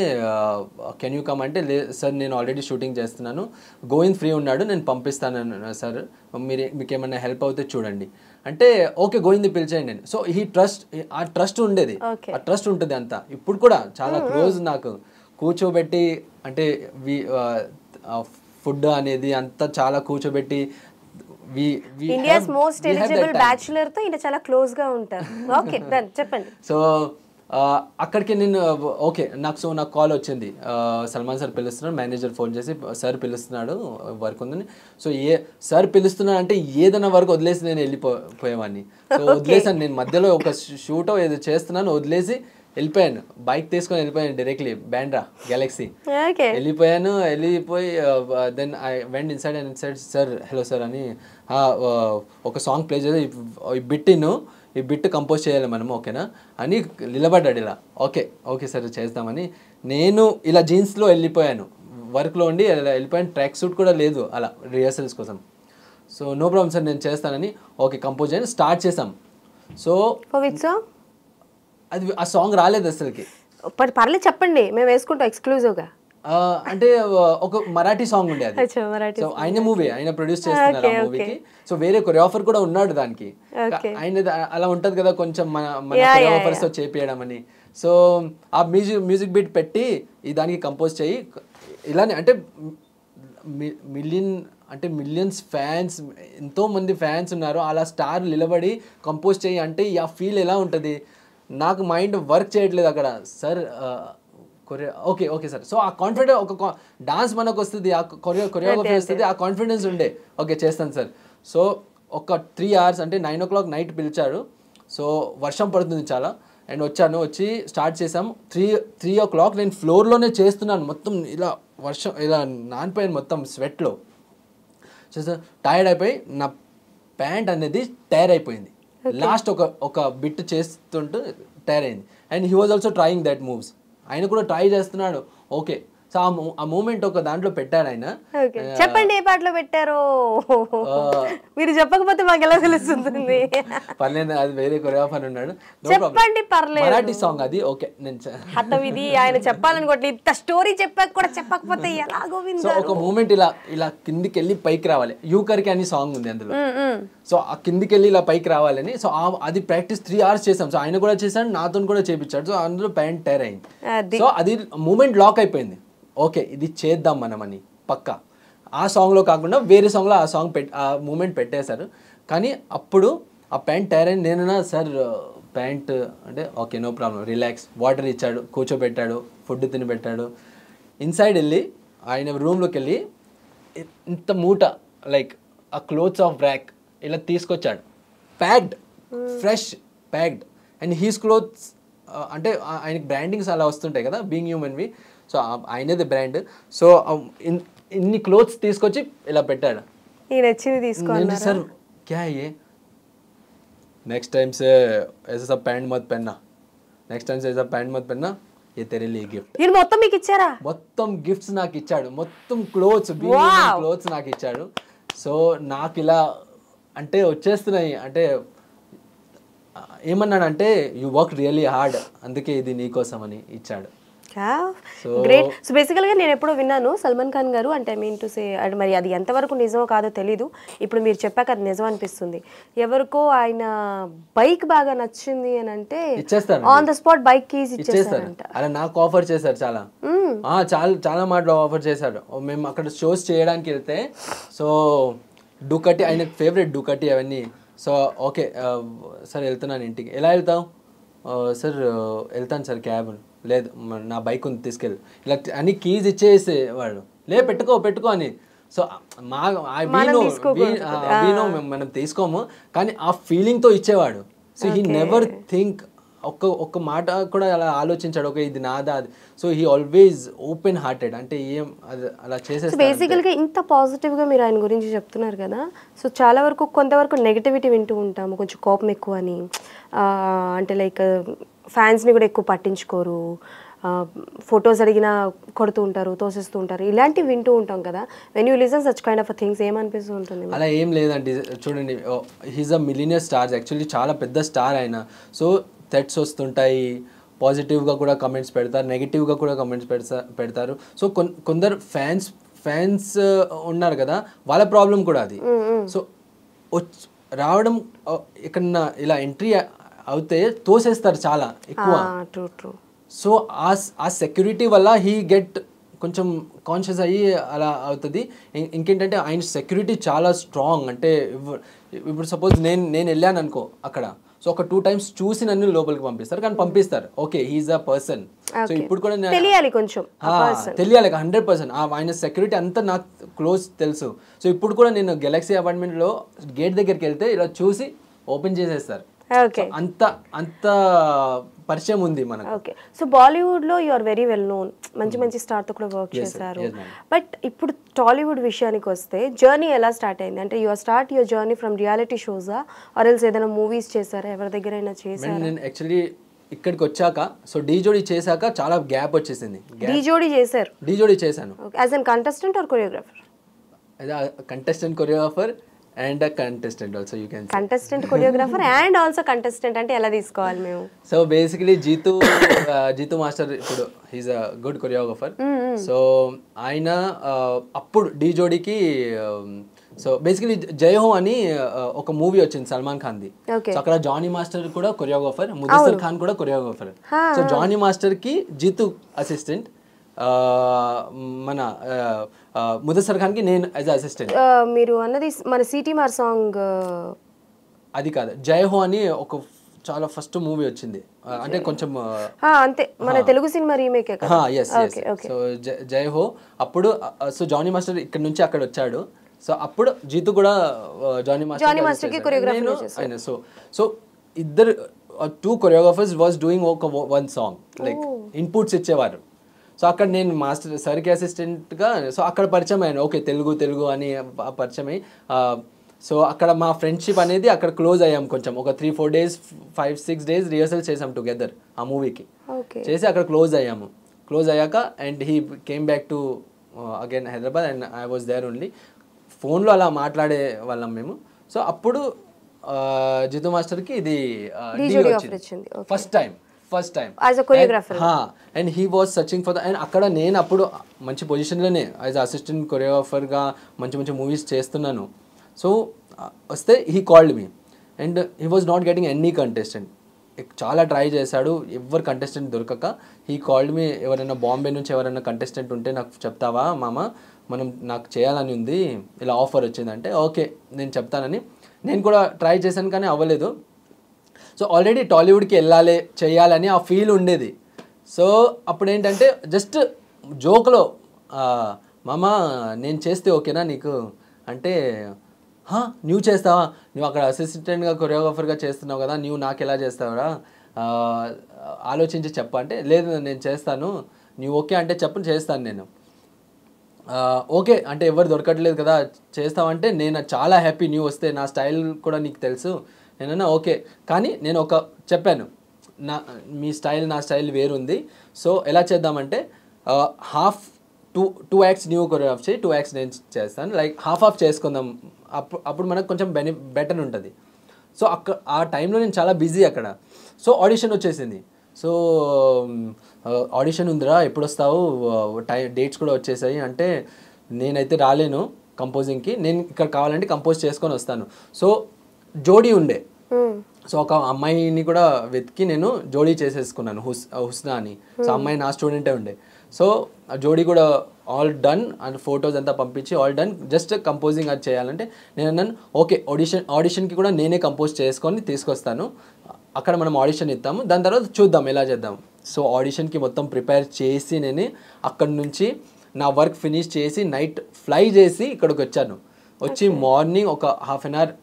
కెన్ యూ కమ్ అంటే, సార్ నేను ఆల్రెడీ షూటింగ్ చేస్తున్నాను, గోవింద్ ఫ్రీ ఉన్నాడు, నేను పంపిస్తాను సార్, మీకు ఏమైనా హెల్ప్ అవుతే చూడండి అంటే, ఓకే గోవింద్ని పిలిచేయండి నేను. సో ఆ ట్రస్ట్ ఉండేది, ఆ ట్రస్ట్ ఉంటుంది అంతా. ఇప్పుడు కూడా చాలా క్లోజ్. నాకు కూర్చోబెట్టి అంటే ఫుడ్ అనేది అంతా చాలా కూర్చోబెట్టి, ఇండియాస్ మోస్ట్ ఎలిజిబుల్ బ్యాచులర్ తో ఈయన చాలా క్లోజ్ గా ఉంటారు. ఓకే చెప్పండి. సో అక్కడికి నేను ఓకే నాకు కాల్ వచ్చింది, సల్మాన్ సార్ పిలుస్తున్నాడు, మేనేజర్ ఫోన్ చేసి సార్ పిలుస్తున్నాడు వర్క్ ఉందని. సో సార్ పిలుస్తున్నాడు అంటే ఏదైనా వర్క్ వదిలేసి నేను వెళ్ళిపోయేవాడిని. సో వదిలేసాను, నేను మధ్యలో ఒక షూటో ఏదో చేస్తున్నాను వదిలేసి వెళ్ళిపోయాను, బైక్ తీసుకొని వెళ్ళిపోయాను డైరెక్ట్లీ బ్యాండ్రా గెలాక్సీ వెళ్ళిపోయి then I went inside and inside, sir hello sir అని ఒక సాంగ్ ప్లే చేసి ఈ బిట్ కంపోజ్ చేయాలి మనం ఓకేనా అని నిలబడ్డాడు ఇలా. ఓకే సార్ చేద్దామని నేను ఇలా జీన్స్లో వెళ్ళిపోయాను, వర్క్లో ఉండి వెళ్ళిపోయాను, ట్రాక్ సూట్ కూడా లేదు అలా రిహర్సల్స్ కోసం. సో నో ప్రాబ్లం సార్ నేను చేస్తానని ఓకే కంపోజ్ చేయని స్టార్ట్ చేసాం. సో అది ఆ సాంగ్ రాలేదు అసలుకి. పర్లేదు చెప్పండి, మేము వేసుకుంటాం ఎక్స్క్లూజివ్గా. అంటే ఒక మరాఠీ సాంగ్ ఉండే అది. సో ఆయన మూవీ ఆయన ప్రొడ్యూస్ చేస్తున్నారు ఆ మూవీకి. సో వేరే కొరియోగ్రాఫర్ కూడా ఉన్నాడు దానికి. ఆయన అలా ఉంటది కదా కొంచెం మన కొరియోగ్రాఫర్స్ తో చేపియడం అని. సో ఆ మ్యూజిక్ బీట్ పెట్టి ఈ దానికి కంపోజ్ చేయి ఇలానే అంటే మిలియన్స్ ఫ్యాన్స్, ఎంతో మంది ఫ్యాన్స్ ఉన్నారు, అలా స్టార్ నిలబడి కంపోజ్ చేయి అంటే ఆ ఫీల్ ఎలా ఉంటుంది. నాకు మైండ్ వర్క్ చేయట్లేదు అక్కడ. Sir okay sir. సో ఆ కాన్ఫిడెన్స్, ఒక డాన్స్ మనకు వస్తుంది, ఆ కొరియోగ్రఫీ వస్తుంది, ఆ కాన్ఫిడెన్స్ ఉండే ఓకే చేస్తాను సార్. సో ఒక 3 hours అంటే 9 o'clock నైట్ పిలిచాడు. సో వర్షం పడుతుంది చాలా, అండ్ వచ్చి స్టార్ట్ చేసాం. 3 o'clock నేను ఫ్లోర్లోనే చేస్తున్నాను, మొత్తం ఇలా వర్షం ఇలా నానిపోయాను మొత్తం స్వెట్లో. సో టైర్డ్ అయిపోయి నా ప్యాంట్ అనేది టైర్ అయిపోయింది. లాస్ట్ ఒక బిట్ చేస్తుంటే టైర్ అయింది. And he was also trying that moves, ఆయన కూడా ట్రై చేస్తున్నాడు. ఓకే సో ఆ మూమెంట్ ఒక దాంట్లో పెట్టాడు ఆయన. చెప్పండి ఏ పాటలో పెట్టారో, మీరు చెప్పకపోతే మాకు ఎలా తెలుస్తుంది. పర్లేదు, అది వేరే కొరియోగ్రాఫర్ ఉన్నాడు, చెప్పండి పర్లేదు. మరాఠీ సాంగ్ అది. ఓకే నేను హఠవిధి ఆయన చెప్పాలనుకోవట్లేదు, ఇంత స్టోరీ చెప్పాక కూడా చెప్పకపోతే ఎలా గోవింద్. సో ఒక మూమెంట్ ఇలా కిందికి వెళ్ళి పైకి రావాలి, యూకర్కి అని సాంగ్ ఉంది అందులో. సో ఆ కిందికి వెళ్ళి ఇలా పైకి రావాలని, సో అది ప్రాక్టీస్ 3 hours చేసాం. సో ఆయన కూడా చేశాడు, నాతో కూడా చేపించాడు. సో అందులో ప్యాంట్ టైర్ అయింది. సో అది మూమెంట్ లాక్ అయిపోయింది. ఓకే ఇది చేద్దాం మనం అని పక్కా. ఆ సాంగ్లో కాకుండా వేరే సాంగ్లో ఆ మూమెంట్ పెట్టేశారు. కానీ అప్పుడు ఆ ప్యాంట్ టైర్ అయింది. నేను సార్ ప్యాంట్ అంటే okay no problem relax, water ఇచ్చాడు, కూర్చోబెట్టాడు, ఫుడ్ తినిపెట్టాడు. ఇన్సైడ్ వెళ్ళి ఆయన రూమ్లోకి వెళ్ళి ఇంత మూట లైక్ ఆ క్లోత్స్ ఆఫ్ ర్యాక్ ఇలా తీసుకొచ్చాడు, packed, fresh packed. And he's clothes అంటే ఆయనకి బ్రాండింగ్స్ అలా వస్తుంటాయి కదా, బీయింగ్ హ్యూమన్వి. సో ఆయనది బ్రాండ్. సో ఇన్ని క్లోత్స్ తీసుకొచ్చి ఇలా పెట్టాడు. సార్ క్యా ఏ నెక్స్ట్ టైం से ऐसा पैंट मत पहनना, నెక్స్ట్ టైం से ऐसा पैंट मत पहनना, ये तेरे लिए गिफ्ट. మొత్తం మీకు ఇచ్చారా? మొత్తం గిఫ్ట్స్ నాకు ఇచ్చాడు, మొత్తం క్లోత్స్ నాకు ఇచ్చాడు. సో నాకు ఇలా అంటే వచ్చేస్తున్నాయి. అంటే ఏమన్నాడంటే యూ వర్క్ రియల్లీ హార్డ్, అందుకే ఇది నీకోసం అని ఇచ్చాడు. గ్రేట్. సో బేసికల్గా నేను ఎప్పుడో విన్నాను సల్మాన్ ఖాన్ గారు అంటే మీన్ టు సే, మరి అది ఎంతవరకు నిజమో కాదో తెలీదు, ఇప్పుడు మీరు చెప్పాక అది నిజం అనిపిస్తుంది. ఎవరికో ఆయన బైక్ బాగా నచ్చింది అని అంటే on the spot bike keys ఇచ్చేస్తారంట. అలా నాకు ఆఫర్ చేశారు చాలా చాలా మాటలు ఆఫర్ చేశాడు. మేము అక్కడ షోస్ చేయడానికి వెళ్తే, సో డుకటి ఆయన ఫేవరెట్ డుకటి అవన్నీ. సో ఓకే సార్ వెళ్తున్నాను ఇంటికి. ఎలా వెళ్తావు? సార్ వెళ్తాను సార్ క్యాబ్. లేదు నా బైక్ ఉంది తీసుకెళ్ళి, ఇలా అని కీజ్ ఇచ్చేసేవాడు. పెట్టుకో అని. సో మనం తీసుకోము, కానీ ఆ ఫీలింగ్తో ఇచ్చేవాడు. సో హీ నెవర్ థింక్, ఒక్క మాట కూడా అలా ఆలోచించాడు ఓకే ఇది నాదా అది. So he always open hearted, అంటే ఏం అలా చేసేసి. బేసికల్గా ఇంత పాజిటివ్గా మీరు ఆయన గురించి చెప్తున్నారు కదా, సో చాలా వరకు కొంతవరకు నెగిటివిటీ వింటూ ఉంటాము, కొంచెం కోపం ఎక్కువ అని, అంటే లైక్ ఫ్యాన్స్ని కూడా ఎక్కువ పట్టించుకోరు, ఫొటోస్ అడిగినా కొడుతూ ఉంటారు, తోసేస్తూ ఉంటారు, ఇలాంటివి వింటూ ఉంటాం కదా. When you listen such kind of things ఏమనిపిస్తూ ఉంటుంది? అలా ఏం లేదండి, చూడండి, he's a millionaire star, actually చాలా పెద్ద స్టార్ ఆయన. సో థ్రెట్స్ వస్తుంటాయి, పాజిటివ్గా కూడా కమెంట్స్ పెడతారు, నెగిటివ్గా కూడా కమెంట్స్ పెడతారు. సో కొందరు ఫ్యాన్స్ ఉన్నారు కదా, వాళ్ళ ప్రాబ్లం కూడా అది. సో రావడం ఎక్కడన్నా ఇలా ఎంట్రీ అవుతే తోసేస్తారు చాలా ఎక్కువ. సో ఆ సెక్యూరిటీ వల్ల హీ గెట్ కొంచెం కాన్షియస్ అయ్యి అలా అవుతుంది. ఇంకేంటంటే ఆయన సెక్యూరిటీ చాలా స్ట్రాంగ్. అంటే ఇప్పుడు సపోజ్ నేను వెళ్ళాను అనుకో అక్కడ, సో ఒక 2 times చూసి నన్ను లోపలికి పంపిస్తారు, కానీ పంపిస్తారు, okay he's a person. So ఇప్పుడు కూడా తెలియాలి కొంచెం, తెలియాలి 100%. ఆయన సెక్యూరిటీ అంతా నాకు క్లోజ్ తెలుసు. సో ఇప్పుడు కూడా నేను గెలాక్సీ అపార్ట్మెంట్లో గేట్ దగ్గరికి వెళ్తే ఇలా చూసి ఓపెన్ చేసేస్తారు. అంత పరిచయం ఉంది మనకు. ఓకే, సో బాలీవుడ్ లో you are very well known, మంచి స్టార్ తో కూడా వర్క్ చేశారు. బట్ ఇప్పుడు టాలీవుడ్ విషయానికి వస్తే జర్నీ ఎలా స్టార్ట్ అయింది? అంటే your journey from reality Xhosa or else ఏదైనా మూవీస్ చేశారా, ఎవరి దగ్గరైనా చేశారా? నేను యాక్చువల్లీ ఇక్కడికి వచ్చాక, సో డీజోడీ చేశాక చాలా గ్యాప్ వచ్చేసింది. డీజోడీ చేశాను as an contestant or choreographer? Contestant choreographer and contestant also. You can contestant choreographer and also contestant అంటే ఎలా తీసుకోవాలి మేము? సో బేసికలీ జీతు మాస్టర్ ఇప్పుడు he's a good choreographer. So ఆయన అప్పుడు డీజోడీకి, సో బేసికలీ జై హో అని ఒక మూవీ వచ్చింది సల్మాన్ ఖాన్ది. సో అక్కడ జానీ మాస్టర్ కూడా కొరియోగ్రాఫర్, ముదస్సర్ ఖాన్ కూడా కొరియోగ్రాఫర్. సో జానీ మాస్టర్ కి జీతు అసిస్టెంట్, మన ముదస్సర్ ఖాన్ కి నేను యాజ్ అసిస్టెంట్. మీరు అన్నది మన సిటీ మార్ సాంగ్ అది కాదు, జై హో అని ఒక చాలా ఫస్ట్ మూవీ వచ్చింది, అంటే కొంచెం అంతే మన తెలుగు సినిమా రీమేక్. సో జై హో అప్పుడు, సో జానీ మాస్టర్ ఇక్కడ నుంచి అక్కడ వచ్చాడు. సో అప్పుడు జీతు కూడా జానీ మాస్టర్ కి కొరియోగ్రాఫర్. సో ఇద్దరు 2 choreographers was doing one song, like inputs ఇచ్చేవారు. సో అక్కడ నేను మాస్టర్ సార్కి అసిస్టెంట్గా, సో అక్కడ పరిచయం అయ్యాను, ఓకే తెలుగు అని పరిచయం అయ్యి, సో అక్కడ మా ఫ్రెండ్షిప్ అనేది అక్కడ క్లోజ్ అయ్యాం కొంచెం. ఒక 3-4 days 5-6 days రిహర్సల్ చేసాం టుగెదర్ ఆ మూవీకి. చేసి అక్కడ క్లోజ్ అయ్యాము. క్లోజ్ అయ్యాక and he came back to again Hyderabad and I was there only. ఫోన్లో అలా మాట్లాడే వాళ్ళం మేము. సో అప్పుడు జితు మాస్టర్కి ఇది first time as a choreographer. And he was searching for the, and అక్కడ నేను అప్పుడు మంచి పొజిషన్లోనే యాజ్ అసిస్టెంట్ కొరియోగ్రాఫర్గా మంచి మూవీస్ చేస్తున్నాను. సో వస్తే he called me and he was not getting any contestant. చాలా ట్రై చేశాడు, ఎవరు కంటెస్టెంట్ దొరకక హీ కాల్డ్ మీ, ఎవరైనా బాంబే నుంచి ఎవరైనా కంటెస్టెంట్ ఉంటే నాకు చెప్తావా మామ, నాకు చేయాలని ఉంది, ఇలా ఆఫర్ వచ్చిందంటే ఓకే నేను చెప్తానని. నేను కూడా ట్రై చేశాను కానీ అవ్వలేదు. సో ఆల్రెడీ టాలీవుడ్కి చేయాలని ఆ ఫీల్ ఉండేది. సో అప్పుడు ఏంటంటే జస్ట్ జోక్లో, మామ నేను చేస్తే ఓకేనా నీకు అంటే, నువ్వు చేస్తావా, నువ్వు అక్కడ అసిస్టెంట్గా కొరియోగ్రాఫర్గా చేస్తున్నావు కదా, నువ్వు నాకు ఎలా చేస్తావురా, ఆలోచించి చెప్పు అంటే, లేదు నేను చేస్తాను, నువ్వు ఓకే అంటే చెప్పు చేస్తాను నేను. ఓకే అంటే ఎవరు దొరకట్లేదు కదా చేస్తావంటే నేను చాలా హ్యాపీ, నువ్వు వస్తే నా స్టైల్ కూడా నీకు తెలుసు. నేనన్నా ఓకే, కానీ నేను ఒక చెప్పాను, మీ స్టైల్ నా స్టైల్ వేరుంది. సో ఎలా చేద్దామంటే హాఫ్ 2 acts నువ్వు కొరియోగ్రాఫ్ చేయి, 2 acts నేను చేస్తాను, లైక్ హాఫ్ చేసుకుందాం, అప్పుడు మనకు కొంచెం బెటర్ ఉంటుంది. సో ఆ టైంలో నేను చాలా బిజీ అక్కడ. సో ఆడిషన్ వచ్చేసింది. సో ఆడిషన్ ఉందిరా ఎప్పుడు వస్తావు, డేట్స్ కూడా వచ్చేసాయి అంటే, నేనైతే రాలేను కంపోజింగ్కి, నేను ఇక్కడ కావాలంటే కంపోజ్ చేసుకొని వస్తాను. సో జోడీ ఉండే, సో ఒక అమ్మాయిని కూడా వెతికి నేను జోడీ చేసేసుకున్నాను, హుస్నా అని. సో అమ్మాయి నా స్టూడెంటే ఉండే. సో ఆ జోడీ కూడా ఆల్ డన్ అండ్ ఫొటోస్ అంతా పంపించి ఆల్ డన్, జస్ట్ కంపోజింగ్ అది చేయాలంటే నేను అన్నాను ఓకే ఆడిషన్కి కూడా నేనే కంపోజ్ చేసుకొని తీసుకొస్తాను, అక్కడ మనం ఆడిషన్ ఇస్తాము, దాని తర్వాత చూద్దాం ఎలా చేద్దాం. సో ఆడిషన్కి మొత్తం ప్రిపేర్ చేసి నేను అక్కడ నుంచి నా వర్క్ ఫినిష్ చేసి నైట్ ఫ్లై చేసి ఇక్కడికి వచ్చాను. వచ్చి మార్నింగ్ ఒక హాఫ్ అన్ అవర్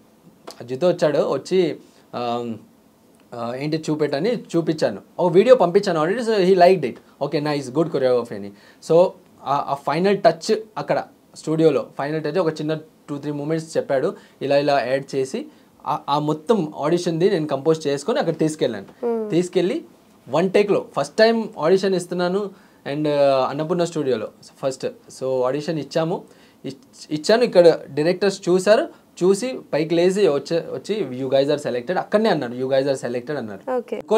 జితో వచ్చాడు, వచ్చి ఏంటి చూపెట్టని చూపించాను, ఒక వీడియో పంపించాను already. So he liked it, okay nice good choreography అని. సో ఆ ఫైనల్ టచ్ అక్కడ స్టూడియోలో ఫైనల్ టచ్ ఒక చిన్న 2-3 మూమెంట్స్ చెప్పాడు, ఇలా యాడ్ చేసి ఆ మొత్తం ఆడిషన్ది నేను కంపోజ్ చేసుకొని అక్కడ తీసుకెళ్ళాను. తీసుకెళ్ళి 1 టేక్లో ఫస్ట్ టైం ఆడిషన్ ఇస్తున్నాను అండ్ అన్నపూర్ణ స్టూడియోలో ఫస్ట్. సో ఆడిషన్ ఇచ్చాను, ఇక్కడ డైరెక్టర్స్ చూసి పైకి లేచి వచ్చి యూ గైజ్ ఆర్ సెలెక్టెడ్, అక్కడనే అన్నారు యూ గైజ్ ఆర్ సెలెక్టెడ్ అన్నారు.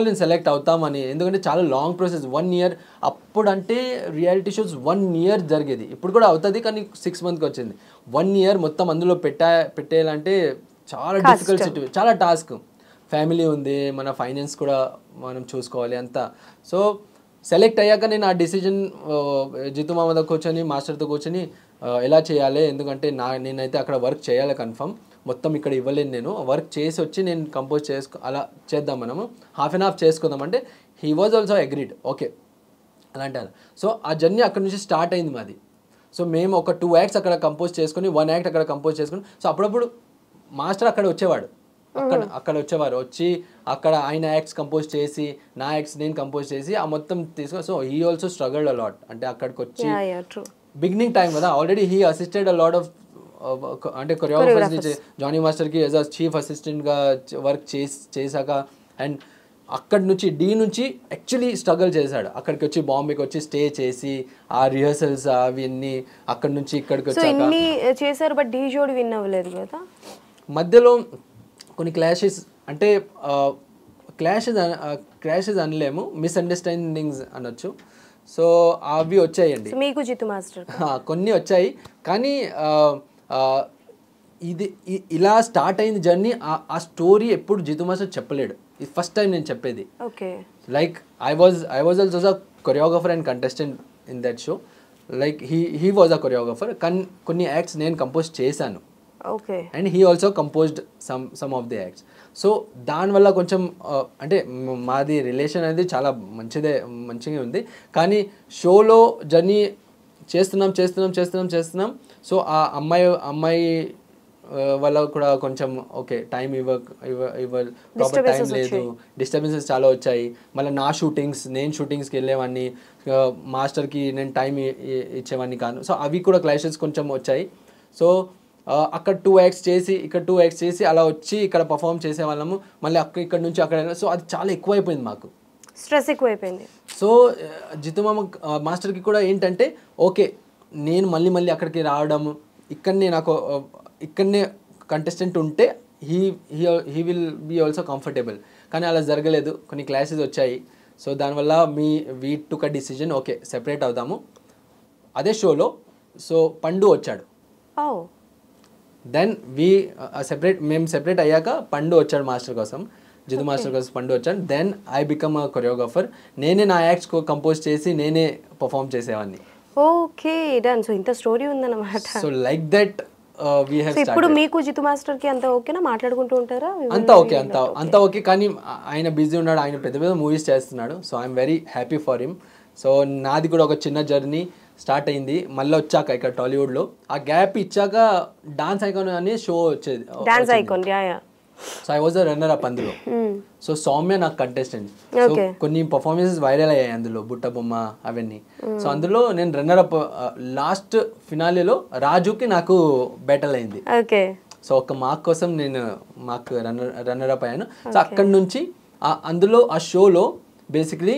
నేను సెలెక్ట్ అవుతామని, ఎందుకంటే చాలా లాంగ్ ప్రాసెస్ 1 year. అప్పుడు అంటే రియాలిటీ షోస్ 1 year జరిగేది, ఇప్పుడు కూడా అవుతుంది కానీ 6 months వచ్చింది. 1 year మొత్తం అందులో పెట్టేయాలంటే చాలా డిఫికల్ట్ సిట్యుయేషన్, చాలా టాస్క్. ఫ్యామిలీ ఉంది, మన ఫైనాన్స్ కూడా మనం చూసుకోవాలి అంతా. సో సెలెక్ట్ అయ్యాక నేను ఆ డిసిజన్ జితు మామతో కూర్చొని మాస్టర్తో కూర్చొని ఎలా చేయాలి, ఎందుకంటే నేనైతే అక్కడ వర్క్ చేయాలి కన్ఫర్మ్, మొత్తం ఇక్కడ ఇవ్వలేను, నేను వర్క్ చేసి వచ్చి నేను కంపోజ్ అలా చేద్దాం, మనము హాఫ్ అండ్ హాఫ్ చేసుకుందాం అంటే he was also agreed, okay అలా అంటారు. సో ఆ జర్నీ అక్కడ నుంచి స్టార్ట్ అయింది మాది. సో మేము ఒక 2 acts అక్కడ కంపోజ్ చేసుకుని 1 act అక్కడ కంపోజ్ చేసుకుని, సో అప్పుడప్పుడు మాస్టర్ అక్కడ వచ్చేవాడు, అక్కడ వచ్చి అక్కడ ఆయన యాక్ట్స్ కంపోజ్ చేసి నా యాక్ట్స్ నేను కంపోజ్ చేసి ఆ మొత్తం తీసుకొని. So he also struggled a lot, అంటే అక్కడికి వచ్చి బిగినింగ్ టైం కదా, already he assisted a lot of అంటే కొరియోగ్రాఫర్స్ నుంచి జానీ మాస్టర్కి యాజ్ అ చీఫ్ అసిస్టెంట్గా వర్క్ చేశాక, అండ్ అక్కడి నుంచి డి నుంచి యాక్చువల్లీ స్ట్రగుల్ చేశాడు. అక్కడికి వచ్చి బాంబేకి వచ్చి స్టే చేసి ఆ రిహర్సల్స్ అవన్నీ అక్కడి నుంచి ఇక్కడికి వచ్చాక చేశారు. బట్ డి జోడి విన్ అవ్వలేదు కదా, మధ్యలో కొన్ని క్లాషెస్, అంటే క్లాషెస్ అనలేము, మిస్అండర్స్టాండింగ్స్ అనొచ్చు. సో అవి వచ్చాయండి మీకు జితు మాస్టర్, కొన్ని వచ్చాయి. కానీ ఇది ఇలా స్టార్ట్ అయింది జర్నీ. ఆ స్టోరీ ఎప్పుడు జితు మాస్టర్ చెప్పలేడు, ఇది ఫస్ట్ టైం నేను చెప్పేది. Like I was also a choreographer and contestant in that show. Like he was a choreographer, కానీ కొన్ని యాక్ట్స్ నేను కంపోజ్ చేశాను. And he also composed some of the acts. So దానివల్ల కొంచెం అంటే మాది రిలేషన్ అనేది చాలా మంచిగా ఉంది. కానీ షోలో జర్నీ చేస్తున్నాం. సో ఆ అమ్మాయి వల్ల కూడా కొంచెం ఓకే టైం ప్రాపర్ టైం లేదు, డిస్టర్బెన్సెస్ చాలా వచ్చాయి. మళ్ళీ నేను షూటింగ్స్కి వెళ్ళేవాడిని, మాస్టర్కి నేను టైం ఇచ్చేవాడిని కాను. సో అవి కూడా క్లాషెస్ కొంచెం వచ్చాయి. సో అక్కడ 2 acts చేసి ఇక్కడ 2 acts చేసి అలా వచ్చి ఇక్కడ పర్ఫామ్ చేసేవాళ్ళము, మళ్ళీ ఇక్కడ నుంచి అక్కడ. సో అది చాలా ఎక్కువైపోయింది, మాకు స్ట్రెస్ ఎక్కువైపోయింది. సో జితు మాస్టర్కి కూడా ఏంటంటే ఓకే నేను మళ్ళీ అక్కడికి రావడము, ఇక్కడనే కంటెస్టెంట్ ఉంటే he will be also comfortable. కానీ అలా జరగలేదు, కొన్ని క్లాసెస్ వచ్చాయి. సో దానివల్ల we took a decision, okay separate అవుదాము. అదే షోలో సో పండు వచ్చాడు, దెన్ మేము సెపరేట్ అయ్యాక పండు వచ్చాడు మాస్టర్ కోసం, జితు మాస్టర్ కోసం పండు వచ్చాడు. Then I become a choreographer, నేనే నా యాక్ట్స్ కంపోజ్ చేసి నేనే పర్ఫామ్ చేసేవాడిని. Okay done. సో ఇంత స్టోరీ ఉందన్నమాట. So like that we have started. ఇప్పుడు మీకు జితు మాస్టర్ కి అంత ఓకేనా, మాట్లాడుకుంటూ ఉంటారా? అంత ఓకే. కానీ ఆయన బిజీ ఉన్నాడు, ఆయన పెద్ద మూవీస్ చేస్తున్నాడు. So I'm very happy for him. So నాది కూడా ఒక చిన్న జర్నీ స్టార్ట్ అయింది. మళ్ళీ వచ్చాక ఇక్కడ టాలీవుడ్లో ఆ గ్యాప్ ఇచ్చాక డాన్స్ ఐకాన్ అనే షో వచ్చేది. So I was a runner up అందులో. సో సౌమ్య నాకు కంటెస్టెంట్. సో కొన్ని పర్ఫార్మెన్సెస్ వైరల్ అయ్యాయి అందులో, బుట్ట బొమ్మ అవన్నీ. సో అందులో నేను రన్నర్ అప్, లాస్ట్ ఫినాలేలో రాజుకి నాకు బ్యాటిల్ అయింది. సో ఒక మార్క్ కోసం నేను రన్నర్ అప్ అయ్యాను. సో అక్కడి నుంచి అందులో ఆ షోలో బేసిక్లీ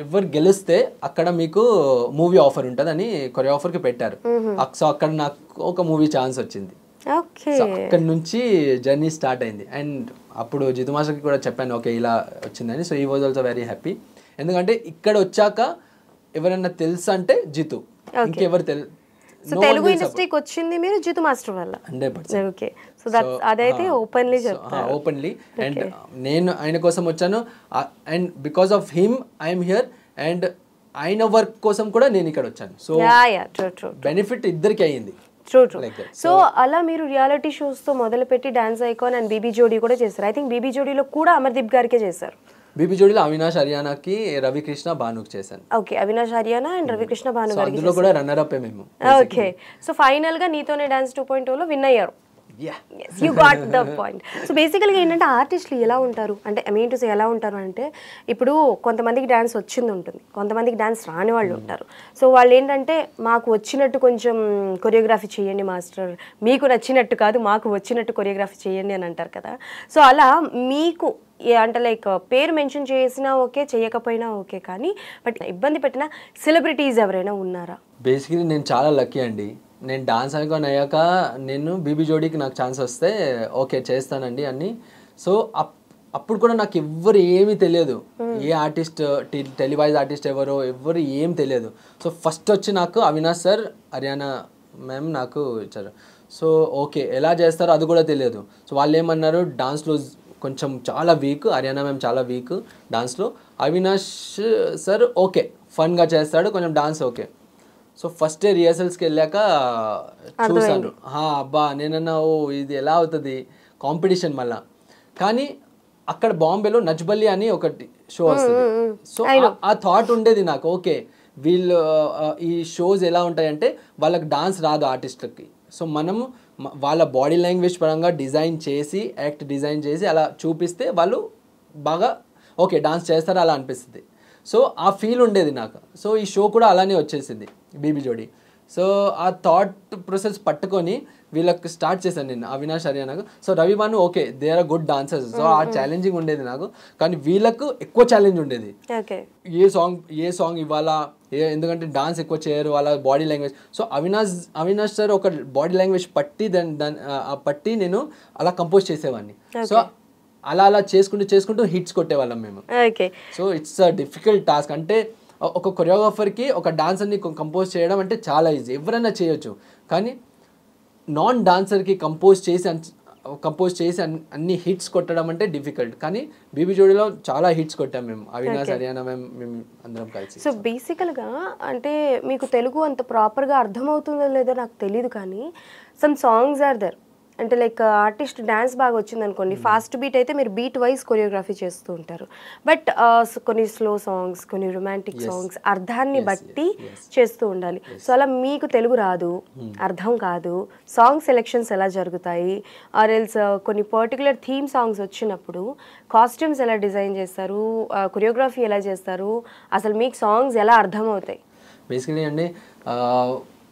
ఎవరు గెలిస్తే అక్కడ మీకు మూవీ ఆఫర్ ఉంటుంది అని కొరియోగ్రాఫర్కి పెట్టారు. సో అక్కడ నాకు ఒక మూవీ ఛాన్స్ వచ్చింది. సో అక్కడి నుంచి జర్నీ స్టార్ట్ అయింది. అండ్ అప్పుడు జితు మాస్టర్కి కూడా చెప్పాను ఓకే ఇలా వచ్చిందని. సో ఈ వాజ్ ఆల్సో వెరీ హ్యాపీ. ఎందుకంటే ఇక్కడ వచ్చాక ఎవరైనా తెలుసు అంటే జితు, ఇంకెవరు తెలుగు ఇండస్ట్రీకి వచ్చింది మీరు జితు మాస్టర్ వల్ల 100%. ఓకే. సో అదైతే ఓపెన్లీ చెప్తారు. ఓపెన్లీ. అండ్ నేను ఆయన కోసం వచ్చాను, and because of him I'm here. And ఆయన వర్క్ కోసం కూడా నేను ఇక్కడ వచ్చాను. సో బెనిఫిట్ ఇద్దరికి అయ్యింది. సో అలా మీరు రియాలిటీ షోస్ తో మొదలుపెట్టి డాన్స్ ఐకాన్ అండ్ బీబీ జోడీ కూడా చేశారు. ఐ థింక్ బీబీ జోడీలో కూడా అమర్దీప్ గారికే చేశారు. బీబీ జోడీలో అవినాష్ హరియానాకి, రవికృష్ణ భానుకి చేశాను. ఓకే, అవినాష్ హరియానా అండ్ రవికృష్ణ భాను గారికి. అందులో కూడా రన్నర్ అప్ మేము. ఓకే. సో ఫైనల్ గా నీతోనే డాన్స్ 2.0 లో విన్ అయ్యారు. You got the point. So బేసికల్గా ఏంటంటే ఆర్టిస్టులు ఎలా ఉంటారు అంటే, ఐ మీన్ టు సే ఎలా ఉంటారు అంటే, ఇప్పుడు కొంతమందికి డాన్స్ వచ్చింది ఉంటుంది, కొంతమందికి డాన్స్ రాని వాళ్ళు ఉంటారు. సో వాళ్ళు ఏంటంటే మాకు వచ్చినట్టు కొంచెం కొరియోగ్రఫీ చేయండి మాస్టర్, మీకు నచ్చినట్టు కాదు మాకు వచ్చినట్టు కొరియోగ్రఫీ చేయండి అని అంటారు కదా. సో అలా మీకు అంటే లైక్ పేరు మెన్షన్ చేసినా ఓకే, చేయకపోయినా ఓకే, కానీ బట్ ఇబ్బంది పెట్టిన సెలబ్రిటీస్ ఎవరైనా ఉన్నారా? బేసికలీ నేను చాలా లక్కీ అండి. నేను డాన్స్ అనుకొని అయ్యాక నేను బీబీ జోడీకి నాకు ఛాన్స్ వస్తే ఓకే చేస్తానండి అన్ని. సో అప్పుడు కూడా నాకు ఎవ్వరు ఏమీ తెలియదు, ఏ ఆర్టిస్ట్ టెలివైజ్ ఆర్టిస్ట్ ఎవ్వరు ఏం తెలియదు. సో ఫస్ట్ వచ్చి నాకు అవినాష్ సార్, హర్యానా మ్యామ్ నాకు ఇచ్చారు. సో ఓకే ఎలా చేస్తారో అది కూడా తెలియదు. సో వాళ్ళు ఏమన్నారు, డాన్స్లో కొంచెం చాలా వీక్, హర్యానా మ్యామ్ చాలా వీక్ డాన్స్లో, అవినాష్ సార్ ఓకే ఫన్గా చేస్తాడు, కొంచెం dance okay. So first day రిహర్సల్స్కి వెళ్ళాక చూశాను, అబ్బా నేనన్నా ఓ ఇది ఎలా అవుతుంది కాంపిటీషన్ మళ్ళా. కానీ అక్కడ బాంబేలో నజ్బల్లి అని ఒకటి షో వస్తుంది. సో ఆ థాట్ ఉండేది నాకు, ఓకే వీళ్ళు ఈ షోస్ ఎలా ఉంటాయంటే వాళ్ళకి డాన్స్ రాదు ఆర్టిస్ట్లకి. సో మనము వాళ్ళ బాడీ లాంగ్వేజ్ పరంగా డిజైన్ చేసి, యాక్ట్ డిజైన్ చేసి అలా చూపిస్తే వాళ్ళు బాగా ఓకే డాన్స్ చేస్తారు అలా అనిపిస్తుంది. సో ఆ ఫీల్ ఉండేది నాకు. సో ఈ షో కూడా అలానే వచ్చేసింది బీబీ జోడీ. సో ఆ థాట్ ప్రాసెస్ పట్టుకొని వీళ్ళకి స్టార్ట్ చేశాను నేను, అవినాష్, హర్యానాకు. So Ravi Bhanu okay they are good dancers. So ఆ ఛాలెంజింగ్ ఉండేది నాకు, కానీ వీళ్ళకు ఎక్కువ ఛాలెంజ్ ఉండేది. ఏ సాంగ్ ఇవ్వాలా, ఎందుకంటే డాన్స్ ఎక్కువ చేయరు, వాళ్ళ body language. So Avinash sir ఒక బాడీ లాంగ్వేజ్ పట్టి నేను అలా కంపోజ్ చేసేవాడిని. సో అలా చేసుకుంటూ హిట్స్ కొట్టేవాళ్ళం మేము. So it's a difficult task. అంటే ఒక కొరియోగ్రాఫర్కి ఒక డాన్సర్ని కంపోజ్ చేయడం అంటే చాలా ఈజీ, ఎవరైనా చేయొచ్చు. కానీ నాన్ డాన్సర్కి కంపోజ్ చేసి అన్ని హిట్స్ కొట్టడం అంటే డిఫికల్ట్. కానీ బీబీ జోడీలో చాలా హిట్స్ కొట్టాం మేము, అవినాష్, హర్యానా మేము అందరం కలిసి. సో బేసికల్గా అంటే మీకు తెలుగు అంత ప్రాపర్గా అర్థమవుతుందో లేదో నాకు తెలియదు, కానీ సమ్ సాంగ్స్ ఆర్ దర్ అంటే లైక్ ఆర్టిస్ట్ డ్యాన్స్ బాగా వచ్చింది అనుకోండి, ఫాస్ట్ బీట్ అయితే మీరు బీట్ వైజ్ కొరియోగ్రఫీ చేస్తూ ఉంటారు. బట్ కొన్ని స్లో సాంగ్స్, కొన్ని రొమాంటిక్ సాంగ్స్ అర్థాన్ని బట్టి చేస్తూ ఉండాలి. సో అలా మీకు తెలుగు రాదు, అర్థం కాదు, సాంగ్ సెలెక్షన్స్ ఎలా జరుగుతాయి, ఆర్ ఎల్స్ కొన్ని పర్టికులర్ థీమ్ సాంగ్స్ వచ్చినప్పుడు కాస్ట్యూమ్స్ ఎలా డిజైన్ చేస్తారు, కొరియోగ్రఫీ ఎలా చేస్తారు, అసలు మీకు సాంగ్స్ ఎలా అర్థమవుతాయి? బేసికలీ అండి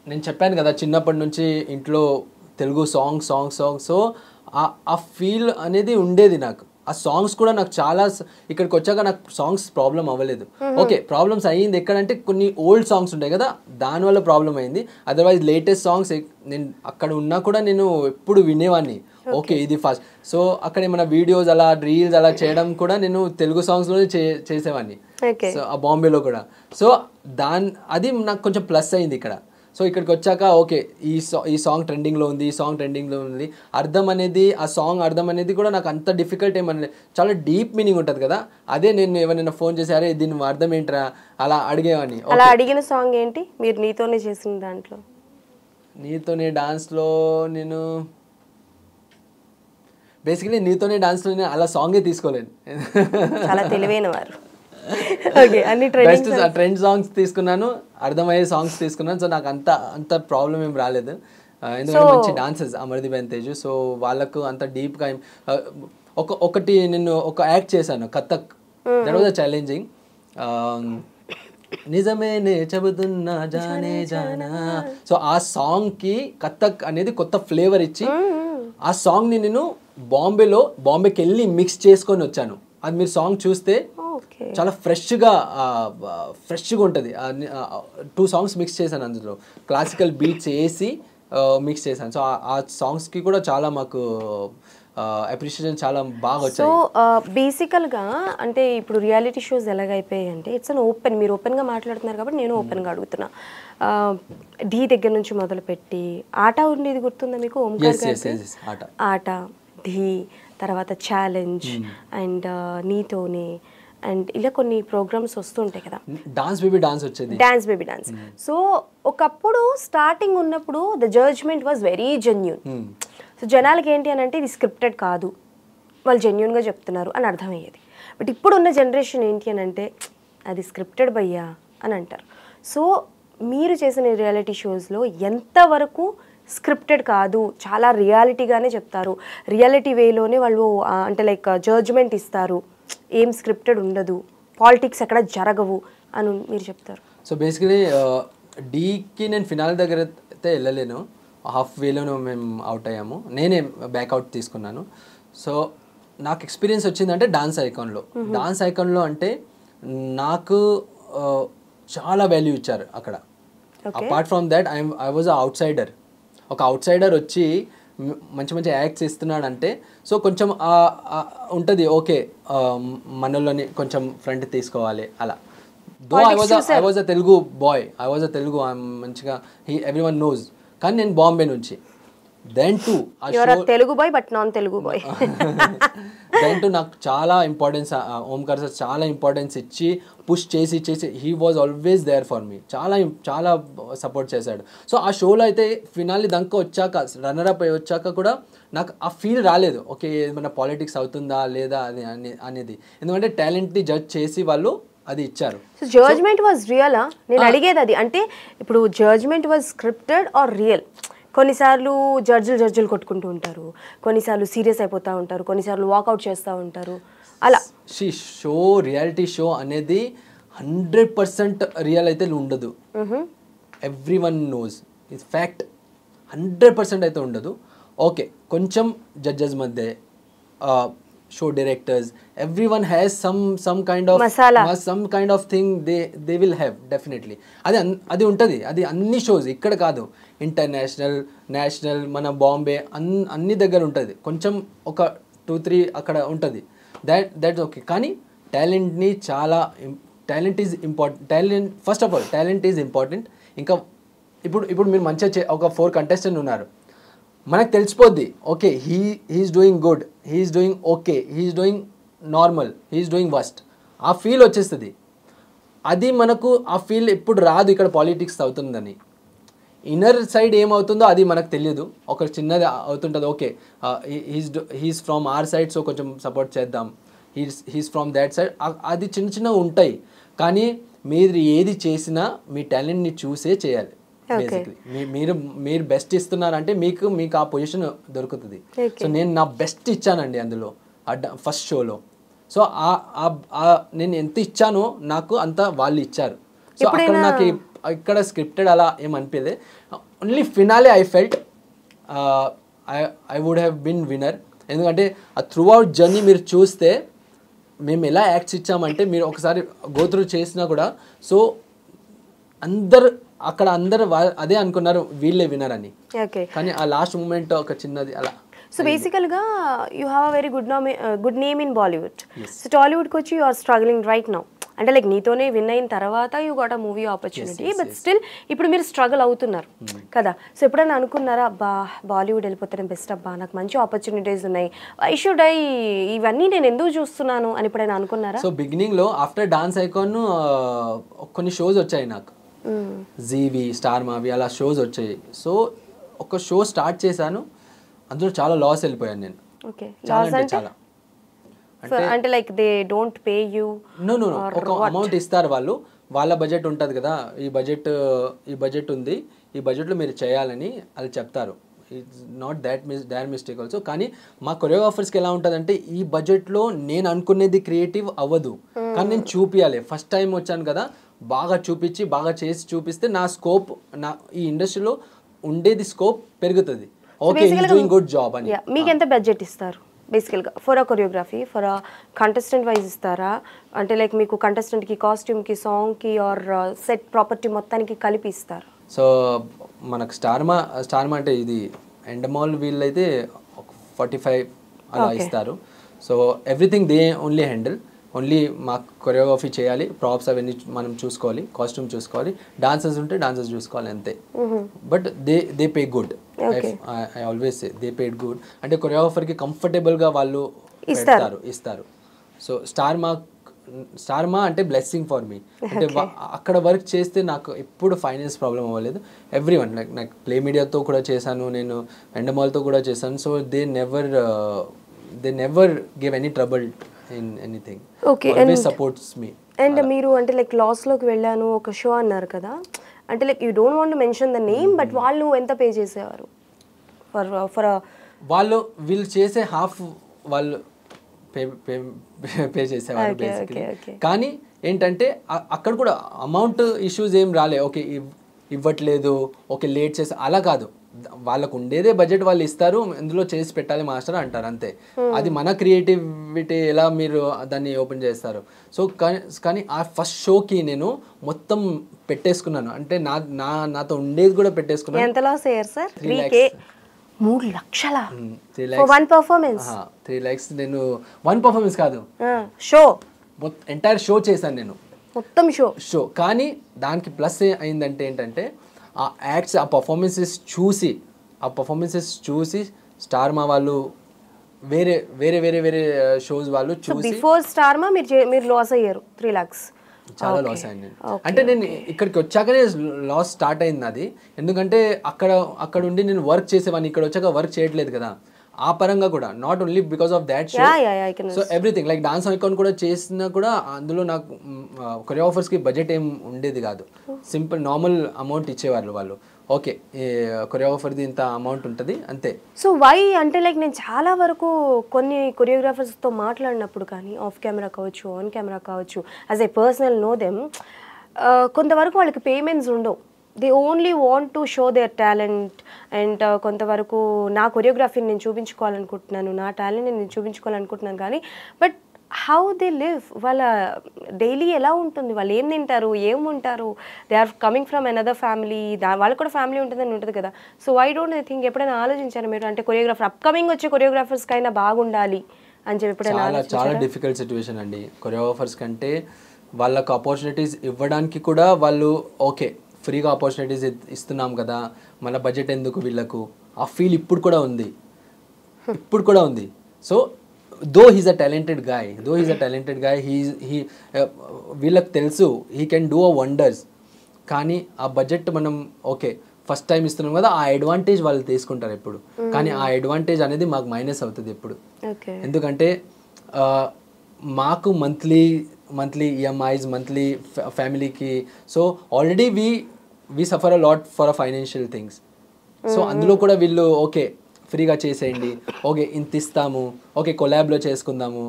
నేను చెప్పాను కదా చిన్నప్పటి నుంచి ఇంట్లో తెలుగు సాంగ్స్. సో ఆ ఫీల్ అనేది ఉండేది నాకు. ఆ సాంగ్స్ కూడా నాకు చాలా, ఇక్కడికి వచ్చాక నాకు సాంగ్స్ ప్రాబ్లం అవ్వలేదు. ఓకే ప్రాబ్లమ్స్ అయ్యింది ఎక్కడంటే కొన్ని ఓల్డ్ సాంగ్స్ ఉంటాయి కదా, దానివల్ల ప్రాబ్లం అయింది. అదర్వైజ్ లేటెస్ట్ సాంగ్స్ నేను అక్కడ ఉన్నా కూడా నేను ఎప్పుడు వినేవాడిని. ఓకే ఇది ఫస్ట్. సో అక్కడ ఏమైనా వీడియోస్ అలా రీల్స్ అలా చేయడం కూడా నేను తెలుగు సాంగ్స్లోనే చేసేవాడిని. సో ఆ బాంబేలో కూడా. సో అది నాకు కొంచెం ప్లస్ అయింది ఇక్కడ. సో ఇక్కడికి వచ్చాక ఓకే ఈ సాంగ్ ట్రెండింగ్లో ఉంది, అర్థం అనేది, ఆ సాంగ్ అర్థం అనేది కూడా నాకు అంత డిఫికల్ట్ ఏమన్నా, చాలా డీప్ మీనింగ్ ఉంటుంది కదా. అదే నేను ఎవరైనా ఫోన్ చేసి అరే దీని అర్థం ఏంట్రా అలా అడిగేవాడిని. అలా అడిగిన సాంగ్ ఏంటి మీరు నీతోనే చేసిన దాంట్లో? నీతోనే డాన్స్లో నేను బేసికలీ నీతోనే డాన్స్లో నేను అలా సాంగే తీసుకోలేను. చాలా తెలివైన వారు. బెస్ట్ ట్రెండ్ సాంగ్స్ తీసుకున్నాను, అర్థమయ్యే సాంగ్స్ తీసుకున్నాను. సో నాకు అంత ప్రాబ్లం ఏం రాలేదు, ఎందుకంటే మంచి dancers Amardeep and Teju. So వాళ్ళకు అంత డీప్గా ఒకటి నేను ఒక యాక్ట్ చేశాను Kathak, that was a challenging. నిజమేనే చెబుతున్నా జానే జానా. సో ఆ సాంగ్కి కథక్ అనేది కొత్త ఫ్లేవర్ ఇచ్చి ఆ సాంగ్ని నేను బాంబేకి వెళ్ళి మిక్స్ చేసుకొని వచ్చాను. అది మీరు సాంగ్ చూస్తే చాలా ఫ్రెష్గా ఉంటుంది. 2 సాంగ్స్ మిక్స్ చేశాను, అందులో క్లాసికల్ బీట్స్ వేసి మిక్స్ చేశాను. సో ఆ సాంగ్స్కి కూడా చాలా మాకు అప్రిషియేషన్ చాలా బాగా వచ్చాయి. సో బేసికల్గా అంటే ఇప్పుడు రియాలిటీ షోస్ ఎలాగైపోయాయి అంటే ఇట్స్ అన్ ఓపెన్, మీరు ఓపెన్గా మాట్లాడుతున్నారు కాబట్టి నేను ఓపెన్గా అడుగుతున్నా. ఢీ దగ్గర నుంచి మొదలుపెట్టి ఆట ఉండేది గుర్తుందా మీకు? ఓంకార్ గారి ఆట, ఢీ, తర్వాత ఛాలెంజ్ అండ్ నీతోనే, అండ్ ఇలా కొన్ని ప్రోగ్రామ్స్ వస్తుంటాయి కదా, డాన్స్ బేబీ డాన్స్. సో ఒకప్పుడు స్టార్టింగ్ ఉన్నప్పుడు the judgement was very genuine. So జనాలకి ఏంటి అని అంటే ఇది స్క్రిప్టెడ్ కాదు, వాళ్ళు జెన్యూన్గా చెప్తున్నారు అని అర్థమయ్యేది. బట్ ఇప్పుడు ఉన్న జనరేషన్ ఏంటి అని అంటే అది స్క్రిప్టెడ్ భయ్యా అని అంటారు. సో మీరు చేసిన రియాలిటీ షోస్లో ఎంతవరకు స్క్రిప్టెడ్ కాదు, చాలా రియాలిటీగానే చెప్తారు, రియాలిటీ వేలోనే వాళ్ళు అంటే లైక్ జడ్జ్మెంట్ ఇస్తారు, ఏం స్క్రిప్టెడ్ ఉండదు, పాలిటిక్స్ ఎక్కడ జరగవు అని మీరు చెప్తారు? సో బేసికలీ డీకి నేను ఫినాల్ దగ్గర అయితే వెళ్ళలేను, హాఫ్ వేలోనూ మేము అవుట్ అయ్యాము, నేనే బ్యాక్అవుట్ తీసుకున్నాను. సో నాకు ఎక్స్పీరియన్స్ వచ్చిందంటే డాన్స్ ఐకాన్లో అంటే నాకు చాలా వాల్యూ ఇచ్చారు అక్కడ. Apart from that I was out cider. ఒక అవుట్ సైడర్ వచ్చి మంచి మంచి యాక్ట్స్ ఇస్తున్నాడంటే సో కొంచెం ఉంటుంది, ఓకే మనలోని కొంచెం ఫ్రంట్ తీసుకోవాలి అలా. Though I was a Telugu boy, I was a Telugu మంచిగా ఎవ్రీవన్ నోస్. కానీ నేను బాంబే నుంచి. Then to Telugu boy but non Telugu boy. Then to నాకు చాలా ఇంపార్టెన్స్, ఓంకార్ సార్ చాలా ఇంపార్టెన్స్ ఇచ్చి పుష్ చేసి he was always there for me. చాలా సపోర్ట్ చేశాడు. సో ఆ షోలో అయితే ఫినాలి దాకా వచ్చాక, రన్నర్ అప్ వచ్చాక కూడా నాకు ఆ ఫీల్ రాలేదు, ఓకే ఏమైనా పాలిటిక్స్ అవుతుందా లేదా అనేది. ఎందుకంటే టాలెంట్ని జడ్జ్ చేసి వాళ్ళు అది ఇచ్చారు. సో జడ్జ్మెంట్ వాజ్ రియలా? నేను అడిగేది అది. అంటే ఇప్పుడు judgement was scripted or real? కొన్నిసార్లు జడ్జిలు కొట్టుకుంటూ ఉంటారు, కొన్నిసార్లు సీరియస్ అయిపోతూ ఉంటారు, కొన్నిసార్లు వాకౌట్ చేస్తూ ఉంటారు అలా. రియాలిటీ షో అనేది 100% రియల్ అయితే ఉండదు. Every one knows it's fact. 100% అయితే ఉండదు. ఓకే కొంచెం జడ్జెస్ మధ్య, show directors, everyone has some kind of thing they will have definitely. అది ఉంటుంది. అది అన్ని షోస్ ఇక్కడ కాదు, ఇంటర్నేషనల్, నేషనల్, మన బాంబే అన్ని దగ్గర ఉంటుంది. కొంచెం ఒక 2-3 అక్కడ ఉంటుంది. That's okay. కానీ టాలెంట్ని talent is important. First of all talent is important. ఇంకా ఇప్పుడు మీరు మంచిగా ఒక 4 కంటెస్టెంట్ ఉన్నారు, మనకు తెలిసిపోద్ది, okay he's doing good, he's doing okay, he's doing normal, he's doing worst. ఆ ఫీల్ వచ్చేస్తుంది. అది మనకు ఆ ఫీల్ ఎప్పుడు రాదు ఇక్కడ పాలిటిక్స్ అవుతుందని. ఇన్నర్ సైడ్ ఏమవుతుందో అది మనకు తెలియదు. ఒక చిన్నది అవుతుంటుంది, okay he's from our side so కొంచెం సపోర్ట్ చేద్దాం, హీఈస్ ఫ్రమ్ దాట్ సైడ్. అది చిన్నగా ఉంటాయి. కానీ మీరు ఏది చేసినా మీ టాలెంట్ని చూసే చేయాలి. బేసిక్లీ మీరు బెస్ట్ ఇస్తున్నారంటే మీకు ఆ పొజిషన్ దొరుకుతుంది. సో నేను నా బెస్ట్ ఇచ్చానండి అందులో ఫస్ట్ షోలో. సో నేను ఎంత ఇచ్చానో నాకు అంత వాళ్ళు ఇచ్చారు. సో అక్కడ నాకు ఇక్కడ స్క్రిప్టెడ్ అలా ఏమనిపించలేదు. Only finale I felt I would have been winner. ఎందుకంటే ఆ త్రూ అవుట్ జర్నీ మీరు చూస్తే మేము ఎలా యాక్ట్స్ ఇచ్చామంటే మీరు ఒకసారి గోత్రూ చేసినా కూడా సో అందరు అదే అనుకున్నారు వీళ్ళే విన్నర్ అని. కానీ ఆ లాస్ట్ మూమెంట్ ఒక చిన్నది అలా. సో బేసికల్గా you have a very good name in Bollywood. So టాలీవుడ్కి వచ్చి you are struggling right now. అంటే లైక్ నీతోనే విన్ అయిన తర్వాత you got a movie opportunity, but still ఇప్పుడు మీరు స్ట్రగుల్ అవుతున్నారు కదా. సో ఎప్పుడైనా అనుకున్నారా, అబ్బా బాలీవుడ్ వెళ్ళిపోతే బెస్ట్, అబ్బా నాకు మంచి ఆపర్చునిటీస్ ఉన్నాయి, ఇవన్నీ నేను ఎందుకు చూస్తున్నాను అని ఎప్పుడైనా అనుకున్నారా? సో బిగినింగ్లో ఆఫ్టర్ డాన్స్ ఐకాన్ కొన్ని షోస్ వచ్చాయి నాకు, జీవి, స్టార్ మావి అలా షోస్ వచ్చాయి. సో ఒక షో స్టార్ట్ చేశాను, అందులో చాలా లాస్ వెళ్ళిపోయాను నేను. చాలా అంటే like they don't pay you? No ఒక అమౌంట్ ఇస్తారు వాళ్ళు, వాళ్ళ బడ్జెట్ ఉంటుంది కదా, ఈ బడ్జెట్ ఉంది, ఈ బడ్జెట్లో మీరు చేయాలని అది చెప్తారు. It's not that mistake also. కానీ మా కొరియోగ్రాఫర్స్కి ఎలా ఉంటుందంటే ఈ బడ్జెట్లో నేను అనుకునేది క్రియేటివ్ అవ్వదు, కానీ నేను చూపించాలి. ఫస్ట్ టైం వచ్చాను కదా, బాగా చూపించి బాగా చేసి చూపిస్తే నా స్కోప్, ఈ ఇండస్ట్రీలో ఉండేది స్కోప్ పెరుగుతుంది. Okay he's doing good job అని. మీకు ఎంత బడ్జెట్ ఇస్తారు బేసికల్గా for a choreography, for a contestant wise ఇస్తారా? అంటే లైక్ మీకు కంటెస్టెంట్కి, కాస్ట్యూమ్కి, సాంగ్కి ఆర్ సెట్ ప్రాపర్టీ మొత్తానికి కలిపి ఇస్తారు? సో మనకు స్టార్మా అంటే ఇది ఎండమాల్ వీళ్ళైతే 45 అలా ఇస్తారు. So everything they only handle, only మాకు కొరియోగ్రఫీ చేయాలి, ప్రాప్స్ అవన్నీ మనం చూసుకోవాలి, కాస్ట్యూమ్ చూసుకోవాలి, డాన్సర్స్ ఉంటే డాన్సర్స్ చూసుకోవాలి అంతే. But they pay good. I always say they paid good. అంటే కొరియోగ్రఫర్కి కంఫర్టబుల్గా వాళ్ళు ఇస్తారు. సో స్టార్మా అంటే బ్లెస్సింగ్ ఫర్ మీ. అంటే అక్కడ వర్క్ చేస్తే నాకు ఎప్పుడు ఫైనాన్స్ ప్రాబ్లం అవ్వలేదు. ఎవ్రీవన్ నాకు ప్లే మీడియాతో కూడా చేశాను, నేను ఎండమాల్తో కూడా చేశాను. So they never give any trouble in anything. Always supports me. And మీరు అంటే లైక్ లాస్లోకి వెళ్ళాను ఒక షో అన్నారు కదా, అంటే like you don't want to mention the name, but వాళ్ళు ఎంత పే చేసేవారు ఫర్ వీళ్ళు చేసే హాఫ్ వాళ్ళు పే చేసేవారు బేసిక్లీ. కానీ ఏంటంటే అక్కడ కూడా అమౌంట్ ఇష్యూస్ ఏం రాలే. ఓకే ఇవ్వట్లేదు, ఓకే లేట్ చేసి అలా కాదు. వాళ్ళకు ఉండేదే బడ్జెట్ వాళ్ళు ఇస్తారు, ఇందులో చేసి పెట్టాలి మాస్టర్ అంటారు అంతే. అది మన క్రియేటివిటీ ఎలా మీరు దాన్ని ఓపెన్ చేస్తారు. సో కానీ ఆ ఫస్ట్ షోకి నేను మొత్తం పెట్టేసుకున్నాను, అంటే నాతో ఉండేది కూడా పెట్టేసుకున్నాను. ఎంత లాస్ అయ్యారు సార్? 3K 3 లక్షల 3 lakhs వన్ పర్ఫార్మెన్స్. 3 lakhs నేను వన్ పర్ఫార్మెన్స్ కాదు, షో ఎంటైర్ షో చేశాను నేను, మొత్తం షో. కానీ దానికి ప్లస్ అయిందంటే ఏంటంటే ఆ యాక్ట్స్, ఆ పర్ఫార్మెన్సెస్ చూసి స్టార్ మా వాళ్ళు వేరే వేరే వేరే వేరే షోస్ వాళ్ళు చూసి బిఫోర్ స్టార్ మా మీరు లాస్ అయ్యారు 3 lakhs. చాలా లాస్ అయింది. అంటే నేను ఇక్కడికి వచ్చాకనే లాస్ స్టార్ట్ అయింది అది. ఎందుకంటే అక్కడ ఉండి నేను వర్క్ చేసేవాడిని, ఇక్కడ వచ్చాక వర్క్ చేయట్లేదు కదా, ఆ పరంగా కూడా not only because of that show. So everything like dance icon కూడా చేసినా కూడా అందులో నాకు కొరియోగ్రాఫర్స్కి బడ్జెట్ ఏం ఉండేది కాదు, సింపుల్ నార్మల్ అమౌంట్ ఇచ్చేవాళ్ళు వాళ్ళు. ఓకే కొరియోగ్రాఫర్ది ఇంత అమౌంట్ ఉంటుంది అంతే. సో వై అంటే లైక్ నేను చాలా వరకు కొన్ని కొరియోగ్రాఫర్స్తో మాట్లాడినప్పుడు కానీ ఆఫ్ కెమెరా కావచ్చు ఆన్ కెమెరా కావచ్చు, as a personal know them, కొంతవరకు వాళ్ళకి పేమెంట్స్ ఉండవు. They only want to show their talent and కొంతవరకు నా కొరియోగ్రఫీని నేను చూపించుకోవాలనుకుంటున్నాను, నా టాలెంట్ని నేను చూపించుకోవాలనుకుంటున్నాను, కానీ బట్ హౌ దే లివ్, వాళ్ళ డైలీ ఎలా ఉంటుంది, వాళ్ళు ఏం తింటారు, ఏం ఉంటారు, they are coming from another family, వాళ్ళకి కూడా ఫ్యామిలీ ఉంటుందని ఉంటుంది కదా. So why don't I think ఎప్పుడైనా ఆలోచించారు మీరు, అంటే కొరియోగ్రాఫర్ అప్కమింగ్ వచ్చే కొరియోగ్రాఫర్స్కి అయినా బాగుండాలి అని చెప్పి ఎప్పుడైనా? చాలా డిఫికల్ట్ సిచ్యువేషన్ అండి కొరియోగ్రాఫర్స్ కంటే. వాళ్ళకు ఆపర్చునిటీస్ ఇవ్వడానికి కూడా వాళ్ళు ఓకే ఫ్రీగా ఆపర్చునిటీస్ ఇస్తున్నాం కదా, మన బడ్జెట్ ఎందుకు వీళ్ళకు, ఆ ఫీల్ ఇప్పుడు కూడా ఉంది. So though he's a talented guy, వీళ్ళకి తెలుసు he can do a wonders, కానీ ఆ బడ్జెట్ మనం ఓకే ఫస్ట్ టైం ఇస్తున్నాం కదా, ఆ అడ్వాంటేజ్ వాళ్ళు తీసుకుంటారు ఎప్పుడు. కానీ ఆ అడ్వాంటేజ్ అనేది మాకు మైనస్ అవుతుంది ఎప్పుడు. ఎందుకంటే మాకు మంత్లీ ఈఎంఐస్, మంత్లీ ఫ్యామిలీకి, so already we suffer a lot for a financial things. So అందులో కూడా వీళ్ళు ఓకే ఫ్రీగా చేసేయండి, ఓకే ఇంత ఇస్తాము, ఓకే కొలాబ్లో చేసుకుందాము.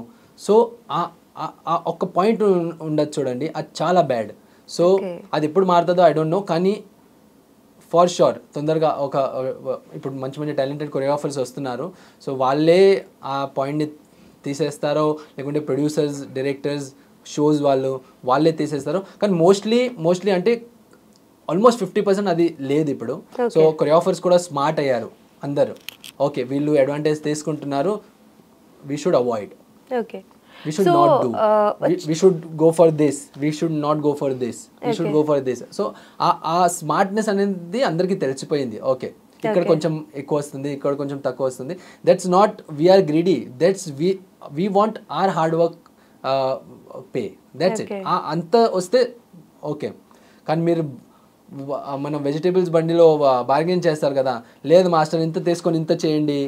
సో ఆ ఒక్క పాయింట్ ఉండదు చూడండి, అది చాలా బ్యాడ్. సో అది ఎప్పుడు మారుతుందో ఐ డోంట్ నో, కానీ ఫార్ షూర్ తొందరగా ఇప్పుడు మంచి టాలెంటెడ్ కొరియోగ్రాఫర్స్ వస్తున్నారు. సో వాళ్ళే ఆ పాయింట్ని తీసేస్తారో, లేకుంటే ప్రొడ్యూసర్స్, డైరెక్టర్స్, షోస్ వాళ్ళే తీసేస్తారో. కానీ మోస్ట్లీ అంటే ఆల్మోస్ట్ 50% అది లేదు ఇప్పుడు. సో కొరియోగ్రాఫర్స్ కూడా స్మార్ట్ అయ్యారు అందరు, ఓకే వీళ్ళు అడ్వాంటేజ్ తీసుకుంటున్నారు, we should avoid, we should not do, we should go for this, we should not go for this, we should go for this. So ఆ స్మార్ట్నెస్ అనేది అందరికీ తెలిసిపోయింది. ఓకే ఇక్కడ కొంచెం ఎక్కువ వస్తుంది, ఇక్కడ కొంచెం తక్కువ వస్తుంది, that's not we're greedy, that's we want our hard work pay, that's it. అంత వస్తే ఓకే. కానీ మీరు మనం వెజిటేబుల్స్ బండిలో బార్గెన్ చేస్తారు కదా, లేదు మాస్టర్ ఇంత తీసుకొని ఇంత చేయండి,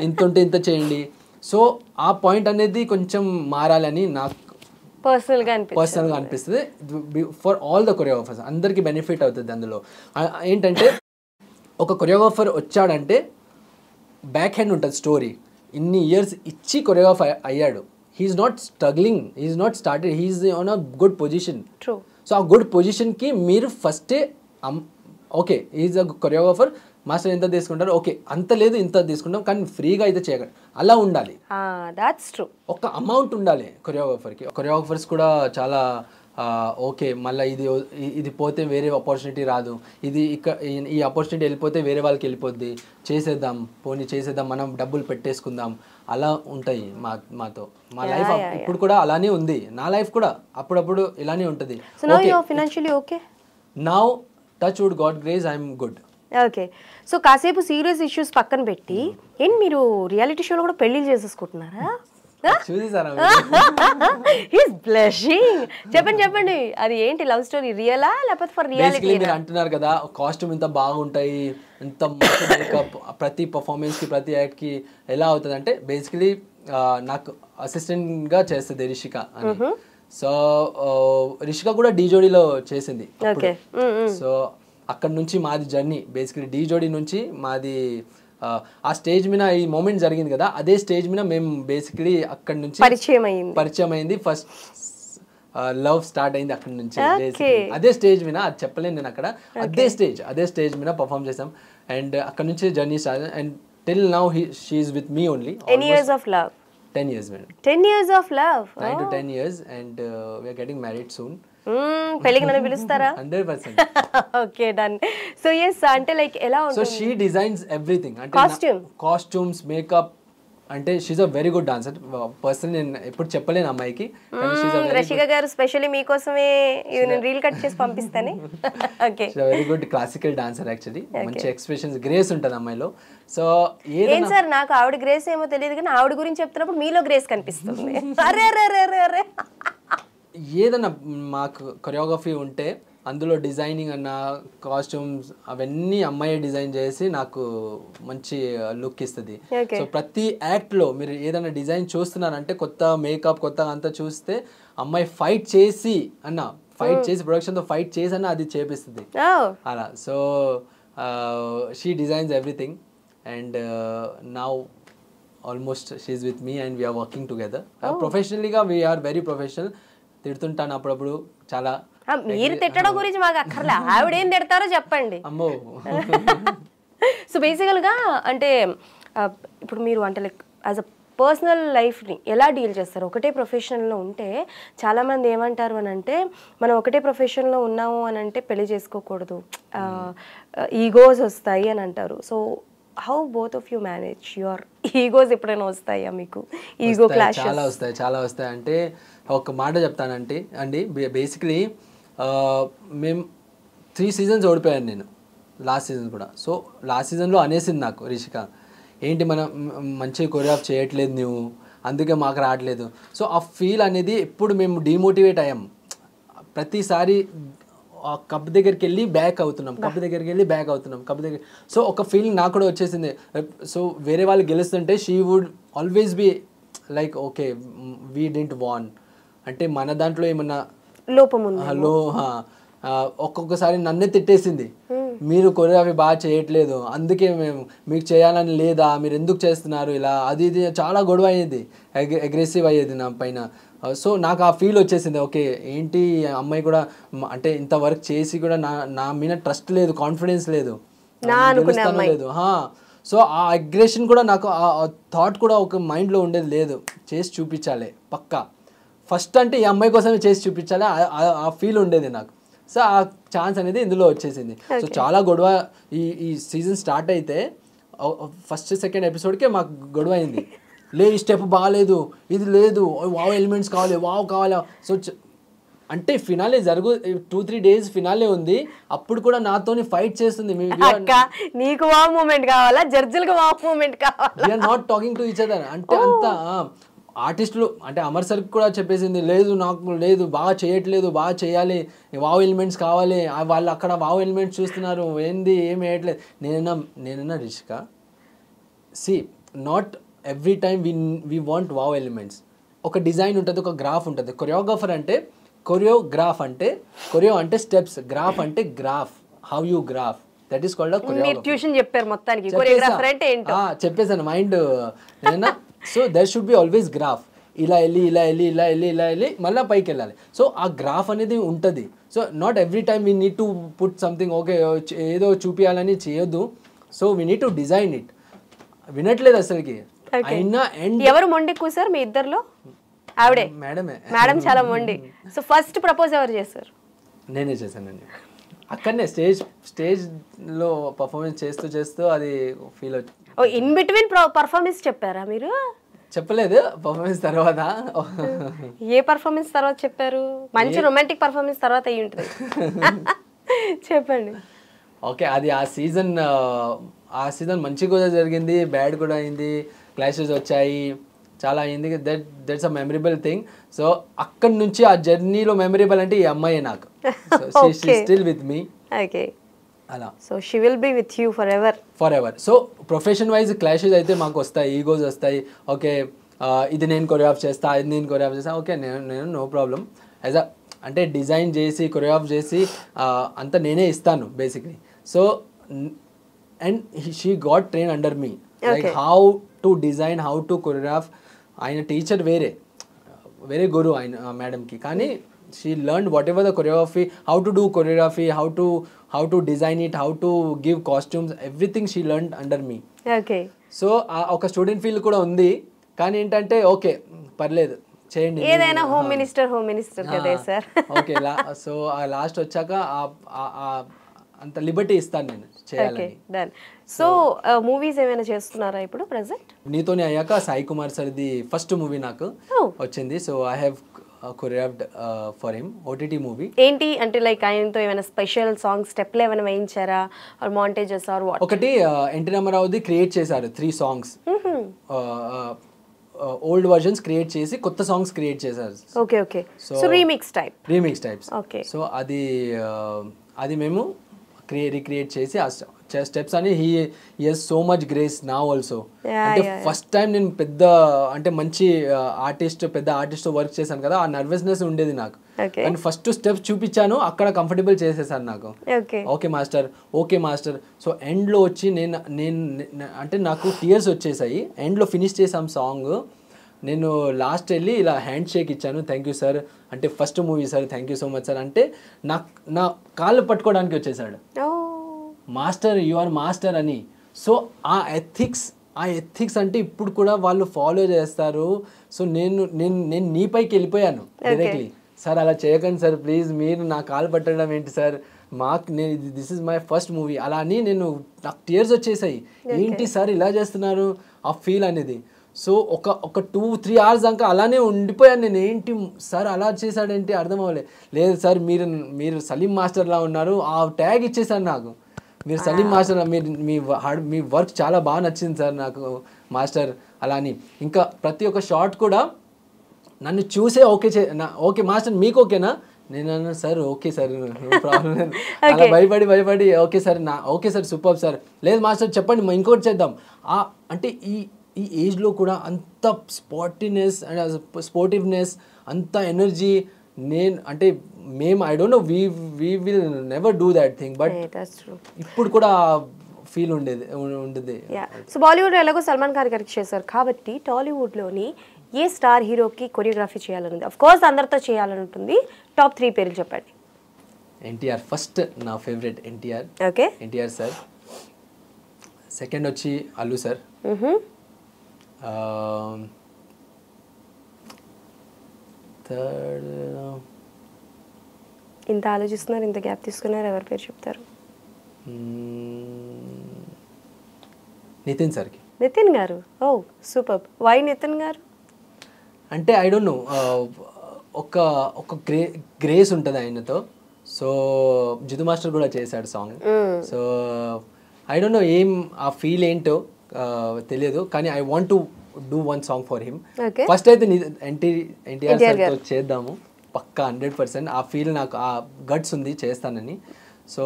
ఇంత ఉంటే ఇంత చేయండి. సో ఆ పాయింట్ అనేది కొంచెం మారాలని నాకు పర్సనల్గా అనిపిస్తుంది. ఫర్ ఆల్ ద కొరియోగ్రాఫర్స్ అందరికీ బెనిఫిట్ అవుతుంది అందులో. ఏంటంటే ఒక కొరియోగ్రాఫర్ వచ్చాడంటే బ్యాక్ హ్యాండ్ ఉంటుంది స్టోరీ, ఇన్ని ఇయర్స్ ఇచ్చి కొరియోగ్రాఫర్ అయ్యాడు. He's not struggling, he's not started, he's on a good position. So ఆ గుడ్ పొజిషన్కి మీరు ఫస్టే okay is a choreographer, master ఎంత తీసుకుంటారు, ఓకే అంత లేదు ఇంత తీసుకుంటాం, కానీ ఫ్రీగా అయితే చేయగలరు, అలా ఉండాలి. ఒక అమౌంట్ ఉండాలి కొరియోగ్రాఫర్కి. కొరియోగ్రాఫర్స్ కూడా చాలా ఓకే మళ్ళీ ఇది పోతే వేరే ఆపర్చునిటీ రాదు, ఈ ఆపర్చునిటీ వెళ్ళిపోతే వేరే వాళ్ళకి వెళ్ళిపోద్ది, చేసేద్దాం మనం డబ్బులు పెట్టేసుకుందాం, అలా ఉంటాయి మాతో. మా లైఫ్ ఇప్పుడు కూడా అలానే ఉంది, నా లైఫ్ కూడా అప్పుడప్పుడు ఇలానే ఉంటుంది. Now touch wood God grace I'm good. Okay. So కాసేపు సీరియస్ ఇష్యూస్ పక్కన పెట్టి ఏంటి మీరు రియాలిటీ షోలో కూడా పెళ్లిళ్ళు చేసేసుకుంటున్నారా? చెప్పండి అది ఏంటి లవ్ స్టోరీ, రియలా లేకపోతే ఫర్ రియాలిటీ? మీరు అంటున్నారు కదా కాస్ట్యూమ్ ఇంత బాగుంటాయి, ఇంత మేకప్, ప్రతి పర్ఫార్మెన్స్ కి ప్రతి యాక్ట్ కి ఎలా అవుతుంది అంటే బేసికలీ నాకు అసిస్టెంట్ గా చేస్తుంది రిషిక అని. సో రిషిక కూడా డీ జోడీలో చేసింది. సో అక్కడ నుంచి మాది జర్నీ బేసికలీ డీ జోడీ నుంచి మాది ఆ స్టేజ్ మీద ఈ మూమెంట్ జరిగింది కదా, అదే స్టేజ్ మీద మేము బేసికలీ అక్కడ నుంచి పరిచయం అయింది. ఫస్ట్ లవ్ స్టార్ట్ అయింది అక్కడ నుంచి. అదే స్టేజ్ మీద, అది చెప్పలేను నేను అక్కడ, అదే స్టేజ్ మీద పర్ఫామ్ చేసాం. అండ్ అక్కడ నుంచి journey start. And till now she's with me only. ఎన్ని years of love? 10 years madam. 10 years of love. 9 to 10 years and we are getting married soon. పెళ్ళికి నన్ను పిలుస్తారా? 100%. Okay done. సో ఎస్ అంటే like ఎలా ఉంటుంది? So she designs everything. అంటే costumes, makeup, అంటే she's a very good dancer. Person నేను ఎప్పుడు చెప్పలేను అమ్మాయికి. రషిక గారు స్పెషల్లీ మీకోసమే ఇది నేను రీల్ కట్ చేసి పంపిస్తాను. Okay, she very good classical dancer actually. మంచి ఎక్స్ప్రెషన్స్, గ్రేస్ ఉంటుంది అమ్మాయిలో. సో ఏం సార్, నాకు ఆవిడ గ్రేస్ ఏమో తెలియదు కానీ ఆవిడ గురించి చెప్తున్నప్పుడు మీలో గ్రేస్ కనిపిస్తుంది. అరే అరే అరే అరే అరే. ఏదన్నా మాకు కొరియోగ్రఫీ ఉంటే అందులో డిజైనింగ్ అన్న, కాస్ట్యూమ్స్ అవన్నీ అమ్మాయి డిజైన్ చేసి నాకు మంచి లుక్ ఇస్తుంది. సో ప్రతి యాక్ట్లో మీరు ఏదైనా డిజైన్ చూస్తున్నారంటే కొత్త మేకప్, కొత్త అంతా చూస్తే అమ్మాయి ఫైట్ చేసి ప్రొడక్షన్తో ఫైట్ చేసి అన్న అది చేపిస్తుంది అలా. So she designs everything and now almost she is with me and we're working together. ప్రొఫెషనలీగా వీఆర్ వెరీ ప్రొఫెషనల్. తిడుతుంటాను అప్పుడప్పుడు చాలా. మీరు తిట్టడం గురించి మాకు అక్కర్లే, ఆవిడ ఏం తిడతారో చెప్పండి. అమ్మో. సో బేసికల్గా అంటే ఇప్పుడు మీరు అంటే లైక్ యాజ్ అ పర్సనల్ లైఫ్ని ఎలా డీల్ చేస్తారు? ఒకటే ప్రొఫెషన్లో ఉంటే చాలామంది ఏమంటారు అని అంటే, మనం ఒకటే ప్రొఫెషన్లో ఉన్నాము అని అంటే పెళ్లి చేసుకోకూడదు, ఈగోస్ వస్తాయి అని అంటారు. So how both of you manage your egos? ఎప్పుడైనా వస్తాయా మీకు ఈగో క్లాష్? చాలా వస్తాయి. అంటే ఒక మాట చెప్తానంటే అండి, బేసిక్లీ మేము 3 seasons ఓడిపోయాను నేను, లాస్ట్ సీజన్ కూడా. సో లాస్ట్ సీజన్లో అనేసింది నాకు రిషిక, ఏంటి మనం మంచిగా కొరియోగ్రాఫ్ చేయట్లేదు నువ్వు, అందుకే మాకు రావట్లేదు. సో ఆ ఫీల్ అనేది ఎప్పుడు మేము డిమోటివేట్ అయ్యాం. ప్రతిసారి కప్ దగ్గరికి వెళ్ళి బ్యాక్ అవుతున్నాం, కప్ దగ్గర. సో ఒక ఫీలింగ్ నాకు కూడా వచ్చేసింది. సో వేరే వాళ్ళు గెలుస్తుంటే she would always be like okay we didn't won, అంటే మన దాంట్లో ఏమన్నా లోపం ఒక్కొక్కసారి నన్నే తిట్టేసింది, మీరు కొరియోగ్రఫీ బాగా చేయట్లేదు, అందుకే మేము మీకు చేయాలని లేదా, మీరు ఎందుకు చేస్తున్నారు ఇలా, అది ఇది చాలా గొడవ అయ్యేది, అగ్రెసివ్ అయ్యేది నా పైన. సో నాకు ఆ ఫీల్ వచ్చేసింది, ఓకే ఏంటి అమ్మాయి కూడా అంటే ఇంత వర్క్ చేసి కూడా నా మీద ట్రస్ట్ లేదు, కాన్ఫిడెన్స్ లేదు, లేదు. సో ఆ అగ్రెషన్ కూడా నాకు, ఆ థాట్ కూడా ఒక మైండ్లో ఉండేది లేదు, చేసి చూపించాలి పక్కా, ఫస్ట్ అంటే ఈ అమ్మాయి కోసమే చేసి చూపించాలి, ఆ ఫీల్ ఉండేది నాకు. సో ఆ ఛాన్స్ అనేది ఇందులో వచ్చేసింది. సో చాలా గొడవ. ఈ సీజన్ స్టార్ట్ అయితే ఫస్ట్ సెకండ్ ఎపిసోడ్కే మాకు గొడవ అయింది. ఈ స్టెప్ బాగాలేదు, ఇది లేదు, వావ్ ఎలిమెంట్స్ కావాలి, వావ్ కావాలా. సో అంటే ఫినాలే 2-3 days ఫినాలే ఉంది, అప్పుడు కూడా నాతోని ఫైట్ చేస్తుంది. నీకు వావ్ మూమెంట్ కావాలా, జడ్జిలకు వావ్ మూమెంట్ కావాలా, we're not talking to each other. అంటే అంత ఆర్టిస్టులు అంటే అమర్ సార్కి కూడా చెప్పేసింది, లేదు నాకు లేదు, బాగా చేయట్లేదు, బాగా చేయాలి, వావ్ ఎలిమెంట్స్ కావాలి, వాళ్ళు అక్కడ వావ్ ఎలిమెంట్స్ చూస్తున్నారు, ఏంది ఏం వేయట్లేదు. నేనన్నా Rishika, see not every time we want wow elements. ఒక డిజైన్ ఉంటుంది, ఒక గ్రాఫ్ ఉంటుంది. కొరియోగ్రాఫర్ అంటే కొరియోగ్రాఫ్ అంటే కొరియో అంటే స్టెప్స్, గ్రాఫ్ అంటే graph, how you graph, that is called choreographer. Tuition చెప్పారు మొత్తానికి, కొరియోగ్రాఫర్ అంటే ఏంటో చెప్పేసాను mind. So there should be always graph, ఇలా వెళ్ళి మళ్ళీ పైకి వెళ్ళాలి. సో ఆ గ్రాఫ్ అనేది ఉంటుంది. So not every time we need to put something, okay ఏదో చూపించాలని చేయొద్దు. So we need to design it. వినట్లేదు అసలుకి. అయినా ఎవరు మొండి కూసారు మీ ఇద్దరులో? ఆవిడే, మేడం చాలా మొండి. సో ఫస్ట్ ప్రపోజ్ ఎవరు చేశారు? నేనే చేశానండి. అక్కడనే స్టేజ్ లో పర్ఫార్మెన్స్ చేస్తూ అది ఫీల్ అవుతుంది. ఇన్ బిట్వీన్ పర్ఫార్మెన్స్ చెప్పారా మీరు? చెప్పలేదు, పర్ఫార్మెన్స్ తర్వాత. ఏ పర్ఫార్మెన్స్ తర్వాత చెప్పారు? మంచి రొమాంటిక్ పర్ఫార్మెన్స్ తర్వాత అయ్యి ఉంటుంది. చెప్పండి. ఓకే, అది ఆ సీజన్ మంచిగా కూడా జరిగింది, బ్యాడ్ కూడా అయింది, క్లాషెస్ వచ్చాయి, చాలా అయింది. That's a memorable thing. So అక్కడి నుంచి ఆ జర్నీలో మెమరబుల్ అంటే ఈ అమ్మాయి నాకు. Still with me. ఓకే, అలా. So she will be with you for ever. So profession wise clashes అయితే మాకు వస్తాయి, ఈగోస్ వస్తాయి. ఓకే ఇది నేను కొరియోగ్రాఫ్ చేస్తా, ఇది నేను కొరియోగ్రాఫ్ చేస్తా, ఓకే నేను నో ప్రాబ్లం. యాజ్ అంటే డిజైన్ చేసి కొరియోగ్రాఫ్ చేసి అంతా నేనే ఇస్తాను basically. So and she got train under me, like how to design, how to choreograph. ఆయన టీచర్ వేరే గురు ఆయన మేడంకి, కానీ she learned whatever the choreography, how to do choreography, how to design it, how to give costumes, everything she learned under me. Okay. So ఒక student feel కూడా ఉంది, కానీ ఏంటంటే ఓకే పర్లేదు చేయండి, ఏదైనా హోమ్ మినిస్టర్ కదే సార్. ఓకే. సో ఆ లాస్ట్ వచ్చాక అంత లిబర్టీ ఇస్తాను నేను చేయాలని. డన్. సో మూవీస్ ఏమైనా చేస్తున్నారా ఇప్పుడు ప్రెసెంట్? నీతోనే అయ్యాక సాయి కుమార్ సార్ది ఫస్ట్ మూవీ నాకు వచ్చింది. So I have choreographed for him OTT movie. ఏంటి అంటే లైక్ ఆయనతో ఏమైనా స్పెషల్ సాంగ్ స్టెప్లు ఏమైనా వేయించారా ఆర్ మాంటేజెస్ ఆర్ వాట్? ఒకటి ఎన్టీ రామారావుది క్రియేట్ చేశారు 3 songs, ఓల్డ్ వర్జన్స్ క్రియేట్ చేసి కొత్త సాంగ్స్ క్రియేట్ చేశారు. Okay okay. So remix types. Okay. So అది మేము రిక్రియేట్ చేసి ఆ స్టెప్స్ అని he has so much grace now also. అంటే ఫస్ట్ టైం నేను అంటే మంచి పెద్ద ఆర్టిస్ట్ వర్క్ చేశాను కదా, ఆ నర్వస్నెస్ ఉండేది నాకు. అండ్ ఫస్ట్ స్టెప్స్ చూపించాను, అక్కడ కంఫర్టబుల్ చేసేసాను నాకు. Okay master. సో ఎండ్లో వచ్చి నేను అంటే నాకు టీయర్స్ వచ్చేసాయి. ఎండ్లో ఫినిష్ చేసాం సాంగ్. నేను లాస్ట్ వెళ్ళి ఇలా హ్యాండ్ షేక్ ఇచ్చాను, థ్యాంక్ యూ సార్ అంటే first movie sir, thank you so much sir అంటే నా కాళ్ళు పట్టుకోవడానికి వచ్చేసాడు, మాస్టర్ యు ఆర్ మాస్టర్ అని. సో ఆ ఎథిక్స్ అంటే ఇప్పుడు కూడా వాళ్ళు ఫాలో చేస్తారు. సో నేను నీపైకి వెళ్ళిపోయాను డైరెక్ట్లీ, సార్ అలా చేయకండి సార్ ప్లీజ్, మీరు నా కాలు పట్టడం ఏంటి sir, this is my first movie అలా అని నాకు టీయర్స్ వచ్చేసాయి. ఏంటి సార్ ఇలా చేస్తున్నారు ఆ ఫీల్ అనేది. సో ఒక 2-3 hours దాకా అలానే ఉండిపోయాను నేను. ఏంటి సార్ అలా చేశాడేంటి అర్థం అవ్వలేదు. లేదు సార్ మీరు సలీం మాస్టర్లా ఉన్నారు, ఆ ట్యాగ్ ఇచ్చేసారు నాకు, మీరు సలీం మాస్టర్, మీ వర్క్ చాలా బాగా నచ్చింది సార్ నాకు మాస్టర్ అలా అని. ఇంకా ప్రతి ఒక్క షాట్ కూడా నన్ను చూసే ఓకే మాస్టర్ మీకు ఓకేనా, నేను అన్నాను sir okay sir no problem. అలా భయపడి ఓకే సార్ సూపర్ సార్, లేదు మాస్టర్ చెప్పండి ఇంకోటి చేద్దాం. అంటే ఈ ఏజ్లో కూడా అంత స్పోర్టివ్నెస్ అంత ఎనర్జీ అంటే మేము I don't no we will never do that thing, but ఇప్పుడు కూడా ఫీల్ ఉండేది. సో బాలీవుడ్ ఎలాగో సల్మాన్ ఖాన్ గారికి చేశారు కాబట్టి టాలీవుడ్లోని ఏ స్టార్ హీరోకి కొరియోగ్రఫీ చేయాలని, అఫ్ కోర్స్ అందరితో చేయాలని ఉంటుంది, టాప్ 3 పేర్లు చెప్పండి. ఎన్టీఆర్ ఫస్ట్, నా favourite NTR. Okay. NTR sir. Second వచ్చి అల్లు సార్. థర్డ్ ఇంత ఆలోచిస్తున్నారు, ఇంత గ్యాప్ తీసుకున్నారు, ఎవరి పేరు చెప్తారు? నితిన్ సార్కి. నితిన్ గారు. ఓ సూపర్. వై నితిన్ గారు? అంటే ఐ డోంట్ నో, ఒక గ్రేస్ ఉంటుంది ఆయనతో. సో జితు మాస్టర్ కూడా చేశాడు song. So I don't no ఆ ఫీల్ ఏంటో తెలియదు, కానీ I want to do one song for him. First అయితే ఎన్టీఆర్ సార్తో చేద్దాము పక్కా 100%. ఆ ఫీల్ నాకు ఆ గట్స్ ఉంది చేస్తానని. సో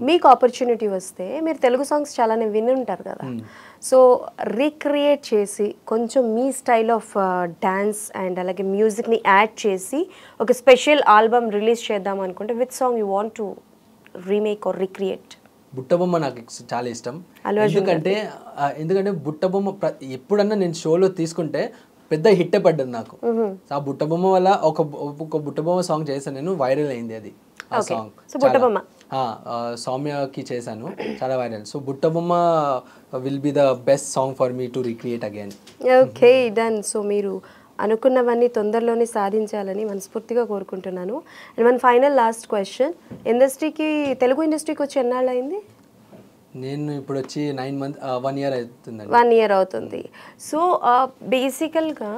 మీకు ఆపర్చునిటీ వస్తే మీరు తెలుగు సాంగ్స్ చాలానే విని ఉంటారు కదా, సో రీక్రియేట్ చేసి కొంచెం మీ స్టైల్ ఆఫ్ డాన్స్ అండ్ అలాగే మ్యూజిక్ని యాడ్ చేసి ఒక స్పెషల్ ఆల్బమ్ రిలీజ్ చేద్దాం అనుకుంటే with song you want to remake or recreate? Buttabomma నాకు చాలా ఇష్టం. ఎందుకంటే బుట్టబొమ్మ ఎప్పుడన్నా నేను షోలో తీసుకుంటే పెద్ద హిట్ పడ్డది నాకు. ఆ బుట్టబొమ్మ వల్ల ఒక బుట్టబొమ్మ సాంగ్ చేశాను నేను, వైరల్ అయింది అది. ఆ సాంగ్ సౌమ్యకి చేశాను, చాలా viral. So Buttabomma will be the best song for me to recreate again. Okay done. So మీరు అనుకున్నవన్నీ తొందరలోనే సాధించాలని మనస్ఫూర్తిగా కోరుకుంటున్నాను. అండ్ మన ఫైనల్ లాస్ట్ క్వశ్చన్, తెలుగు ఇండస్ట్రీకి వచ్చి ఎన్నాళ్ళు అయింది? నేను ఇప్పుడు వచ్చి 9 months 1 year అవుతుంది. 1 year అవుతుంది. సో బేసికల్గా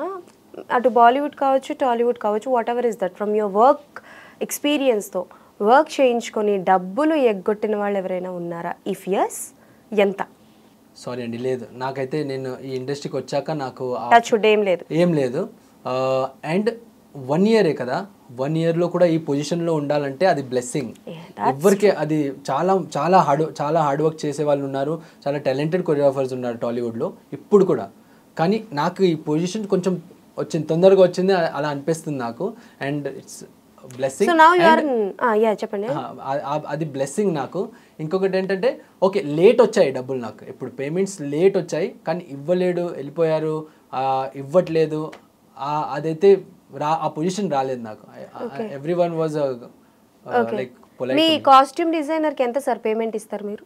అటు బాలీవుడ్ కావచ్చు టాలీవుడ్ కావచ్చు whatever is that, from your work ఎక్స్పీరియన్స్తో వర్క్ చేయించుకొని డబ్బులు ఎగ్గొట్టిన వాళ్ళు ఎవరైనా ఉన్నారా? ఇఫ్ ఎస్ ఎంత? సారీ అండి, లేదు. నాకైతే నేను ఈ ఇండస్ట్రీకి వచ్చాక నాకు ఏం లేదు. అండ్ 1 year కదా, 1 yearలో కూడా ఈ పొజిషన్లో ఉండాలంటే అది బ్లెస్సింగ్. ఎవరికి అది చాలా హార్డ్ వర్క్ చేసే వాళ్ళు ఉన్నారు, చాలా టాలెంటెడ్ కొరియోగ్రాఫర్స్ ఉన్నారు టాలీవుడ్లో ఇప్పుడు కూడా. కానీ నాకు ఈ పొజిషన్ కొంచెం తొందరగా వచ్చింది అలా అనిపిస్తుంది నాకు. And it's blessing. చెప్పండి. అది బ్లెస్సింగ్ నాకు. ఇంకొకటి ఏంటంటే ఓకే లేట్ వచ్చాయి డబ్బులు, నాకు ఇప్పుడు పేమెంట్స్ లేట్ వచ్చాయి, కానీ వెళ్ళిపోయారు, ఇవ్వట్లేదు, అదైతే ఆ పొజిషన్ రాలేదు నాకు. Every one was like me costume designer కి ఎంత సార్ పేమెంట్ ఇస్తారు మీరు?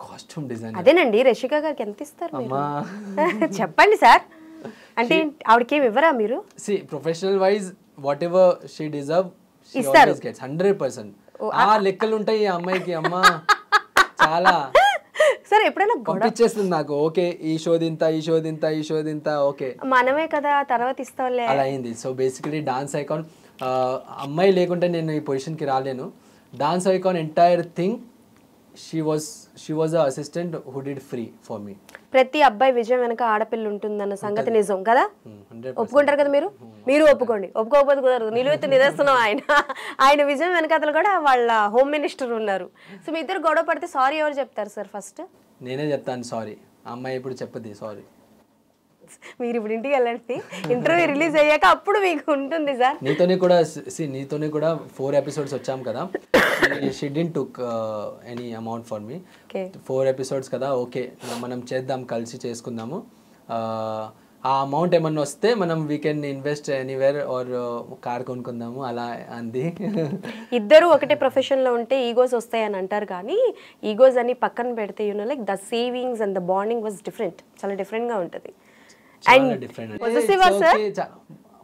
కాస్ట్యూమ్ డిజైన్ అదేనండి, రషిక గారికి ఎంత ఇస్తారు మీరు? చెప్పండి సార్. అంటే ఆవిడకి ఏమి ఇవ్వరా మీరు? See professional wise whatever she deserve ఇస్తారు 100%. ఆ లెక్కలు ఉంటాయి ఈ అమ్మాయికి. అమ్మా చాలా సార్ ఎప్పుడైనా పంపించేస్తుంది నాకు. ఓకే ఈ షో దింతా, ఈ షో దింతా, ఈ షో దింతా, ఓకే మనమే కదా తర్వాత ఇస్తాంలే అలా అయింది. సో బేసికలీ డాన్స్ ఐకాన్ అమ్మాయి లేకుంటే నేను ఈ పొజిషన్కి రాలేను. Dance icon entire thing she was a assistant who did free for me. ప్రతి అబ్బాయి విజయం వెనక ఆడపిల్ల ఉంటుందన్న సంగతి నిజం కదా? ఒప్పుకుంటారు కదా మీరు? మీరు ఒప్పుకోండి, ఒప్పుకోకపోతే కుదరదు. నిలువెత్తు నిదర్శనం ఆయన విజయం వెనకాతలు కూడా వాళ్ళ హోమ్ మినిస్టర్ ఉన్నారు. సో మీ ఇద్దరు గొడవ పడితే సారీ ఎవరు చెప్తారు సార్ ఫస్ట్? నేనే చెప్తాను సారీ. అమ్మాయి ఇప్పుడు చెప్పదు సారీ. మీరు ఇప్పుడు ఇంటికి వెళ్ళండి, ఇంటర్వ్యూ రిలీజ్ అయ్యాక అప్పుడు మీకు ఉంటుంది సార్. నీతోనే కూడా 4 episodes వచ్చాం కదా. She didn't took any amount for me. 4 episodes కదా, ఓకే మనం చేద్దాం, కలిసి చేసుకుందాము. ఆ అమౌంట్ ఏమన్నా వస్తే మనం we can invest anywhere or car కొనుక్కుందాము అలా అంది. ఇద్దరు ఒకటే ప్రొఫెషన్లో ఉంటే ఈగోస్ వస్తాయి అని అంటారు, కానీ ఈగోస్ అని పక్కన పెడితే like the savings and the bonding was different, చాలా డిఫరెంట్గా ఉంటుంది.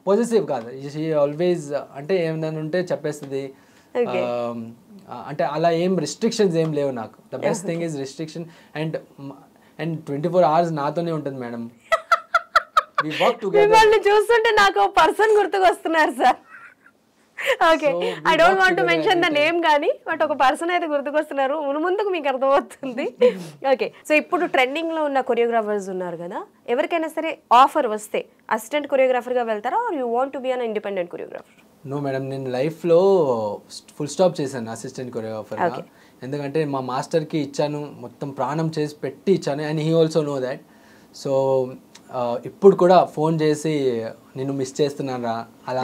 పాజిటివ్ కాదు, షీ ఆల్వేస్ అంటే ఏమైనా ఉంటే చెప్పేస్తుంది. అంటే అలా ఏం రిస్ట్రిక్షన్స్ ఏం లేవు నాకు. The best thing is restriction and 24 hours నాతోనే ఉంటుంది మేడం. మిమ్మల్ని చూస్తుంటే నాకు పర్సన్ గుర్తుకు వస్తున్నారు sir. Okay, I don't want to mention the name కానీ బట్ ఒక పర్సన్ అయితే గుర్తుకొస్తున్నారు. ముందుకు మీకు అర్థమవుతుంది. ఓకే, సో ఇప్పుడు ట్రెండింగ్ లో ఉన్న కొరియోగ్రాఫర్స్ ఉన్నారు కదా, ఎవరికైనా సరే ఆఫర్ వస్తే అసిస్టెంట్ కొరియోగ్రాఫర్ గా వెళ్తారా or you want to be an independent choreographer? No madam, నేను లైఫ్లో ఫుల్ స్టాప్ చేశాను అసిస్టెంట్ కొరియోగ్రాఫర్గా. ఎందుకంటే మా మాస్టర్కి ఇచ్చాను, మొత్తం ప్రాణం చేసి పెట్టి ఇచ్చాను and he also know that. So ఇప్పుడు కూడా ఫోన్ చేసి నేను మిస్ చేస్తున్నాను రా అలా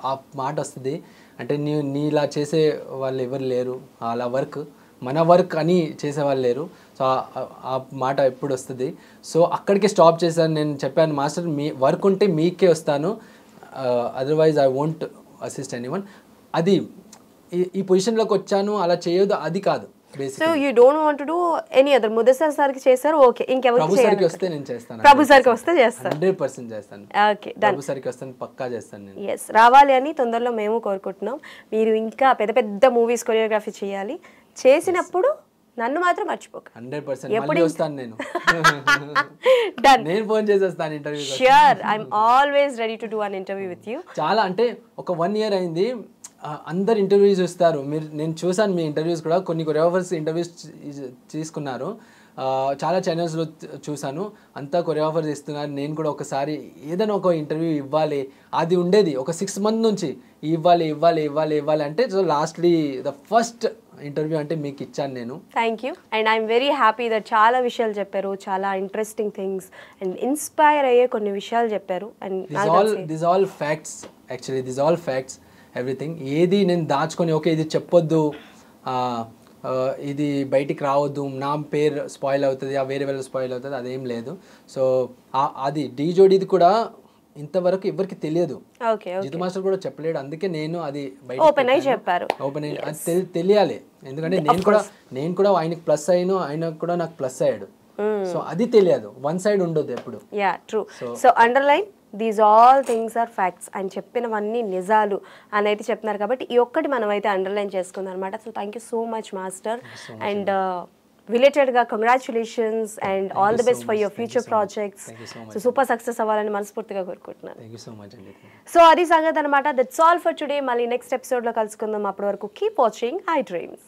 ఆ మాట వస్తుంది. అంటే నీలా చేసే వాళ్ళు ఎవరు లేరు, అలా మన వర్క్ అని చేసేవాళ్ళు లేరు. సో ఆ మాట ఎప్పుడు వస్తుంది. సో అక్కడికి స్టాప్ చేశాను. నేను చెప్పాను మాస్టర్, మీ వర్క్ ఉంటే మీకే వస్తాను, otherwise I won't assist anyone. అది ఈ పొజిషన్లోకి వచ్చాను అలా చేయొద్దు అది కాదు. So you don't want to do any other. Mudassar సార్కి చేశారు, ఓకే, ఇంకెవరికి ప్రభు సార్కి వస్తే నేను చేస్తాను. ప్రభు సార్కి వస్తే చేస్తాను, 100% చేస్తాను. ఓకే, ప్రభు సార్కి వస్తాను, పక్కా చేస్తాను నేను. ఎస్, రావాలి అని తొందరలో మేము కోరుకుంటున్నాం. మీరు ఇంకా పెద్ద పెద్ద మూవీస్ కొరియోగ్రఫీ చేయాలి. చేసినప్పుడు నన్ను మాత్రం మర్చిపోక. 100% మళ్ళీ వస్తాను నేను. డన్, నేను ఫోన్ చేసేస్తాను interview. Sure, I'm always ready to do an interview with you. చాలా అంటే ఒక 1 year అయింది, అందరు ఇంటర్వ్యూస్ ఇస్తారు. నేను చూసాను మీ ఇంటర్వ్యూస్ కూడా, కొన్ని కొరియోగ్రాఫర్స్ ఇంటర్వ్యూస్ తీసుకున్నారు, చాలా ఛానల్స్లో చూసాను. అంతా కొరియోగ్రాఫర్స్ ఇస్తున్నారు. నేను కూడా ఒకసారి ఏదైనా ఒక ఇంటర్వ్యూ ఇవ్వాలి అది ఉండేది ఒక 6 months నుంచి, ఇవ్వాలి అంటే so lastly the first interview అంటే మీకు ఇచ్చాను నేను. Thank you and I'm very happy that చాలా విషయాలు చెప్పారు, చాలా ఇంట్రెస్టింగ్ థింగ్స్ అండ్ ఇన్స్పైర్ అయ్యే కొన్ని విషయాలు చెప్పారు. And this all facts, actually this all facts, everything. ఏది నేను దాచుకొని ఓకే ఇది చెప్పొద్దు, ఇది బయటికి రావద్దు, నా పేరు స్పాయిల్ అవుతుంది, వేరే వాళ్ళు స్పాయిల్ అవుతుంది, అదేం లేదు. సో అది డీ జోడీది కూడా ఇంతవరకు ఎవరికి తెలియదు, జితు మాస్టర్ కూడా చెప్పలేడు. అందుకే నేను అది ఓపెన్ అయ్యి చెప్పారు, ఓపెన్ అయ్యి అది తెలియాలి. ఎందుకంటే నేను కూడా ఆయనకు ప్లస్ అయ్యాను, ఆయన కూడా నాకు ప్లస్ అయ్యాడు. సో అది తెలియదు, వన్ సైడ్ ఉండదు ఎప్పుడు. Yeah true. So underline these all things are facts. ఆయన చెప్పినవన్నీ నిజాలు అని అయితే చెప్తున్నారు కాబట్టి ఈ ఒక్కటి మనం అయితే అండర్లైన్ చేసుకుందాం అనమాట. So thank you so much master and రిలేటెడ్గా congratulations and all the best for your future projects. So super success అవ్వాలని మనస్ఫూర్తిగా కోరుకుంటున్నాను. సో అది సంగతి అనమాట. That's all for today. మళ్ళీ నెక్స్ట్ ఎపిసోడ్లో కలుసుకుందాం. అప్పటి వరకు కీప్ వాచింగ్ ఐ డ్రీమ్స్.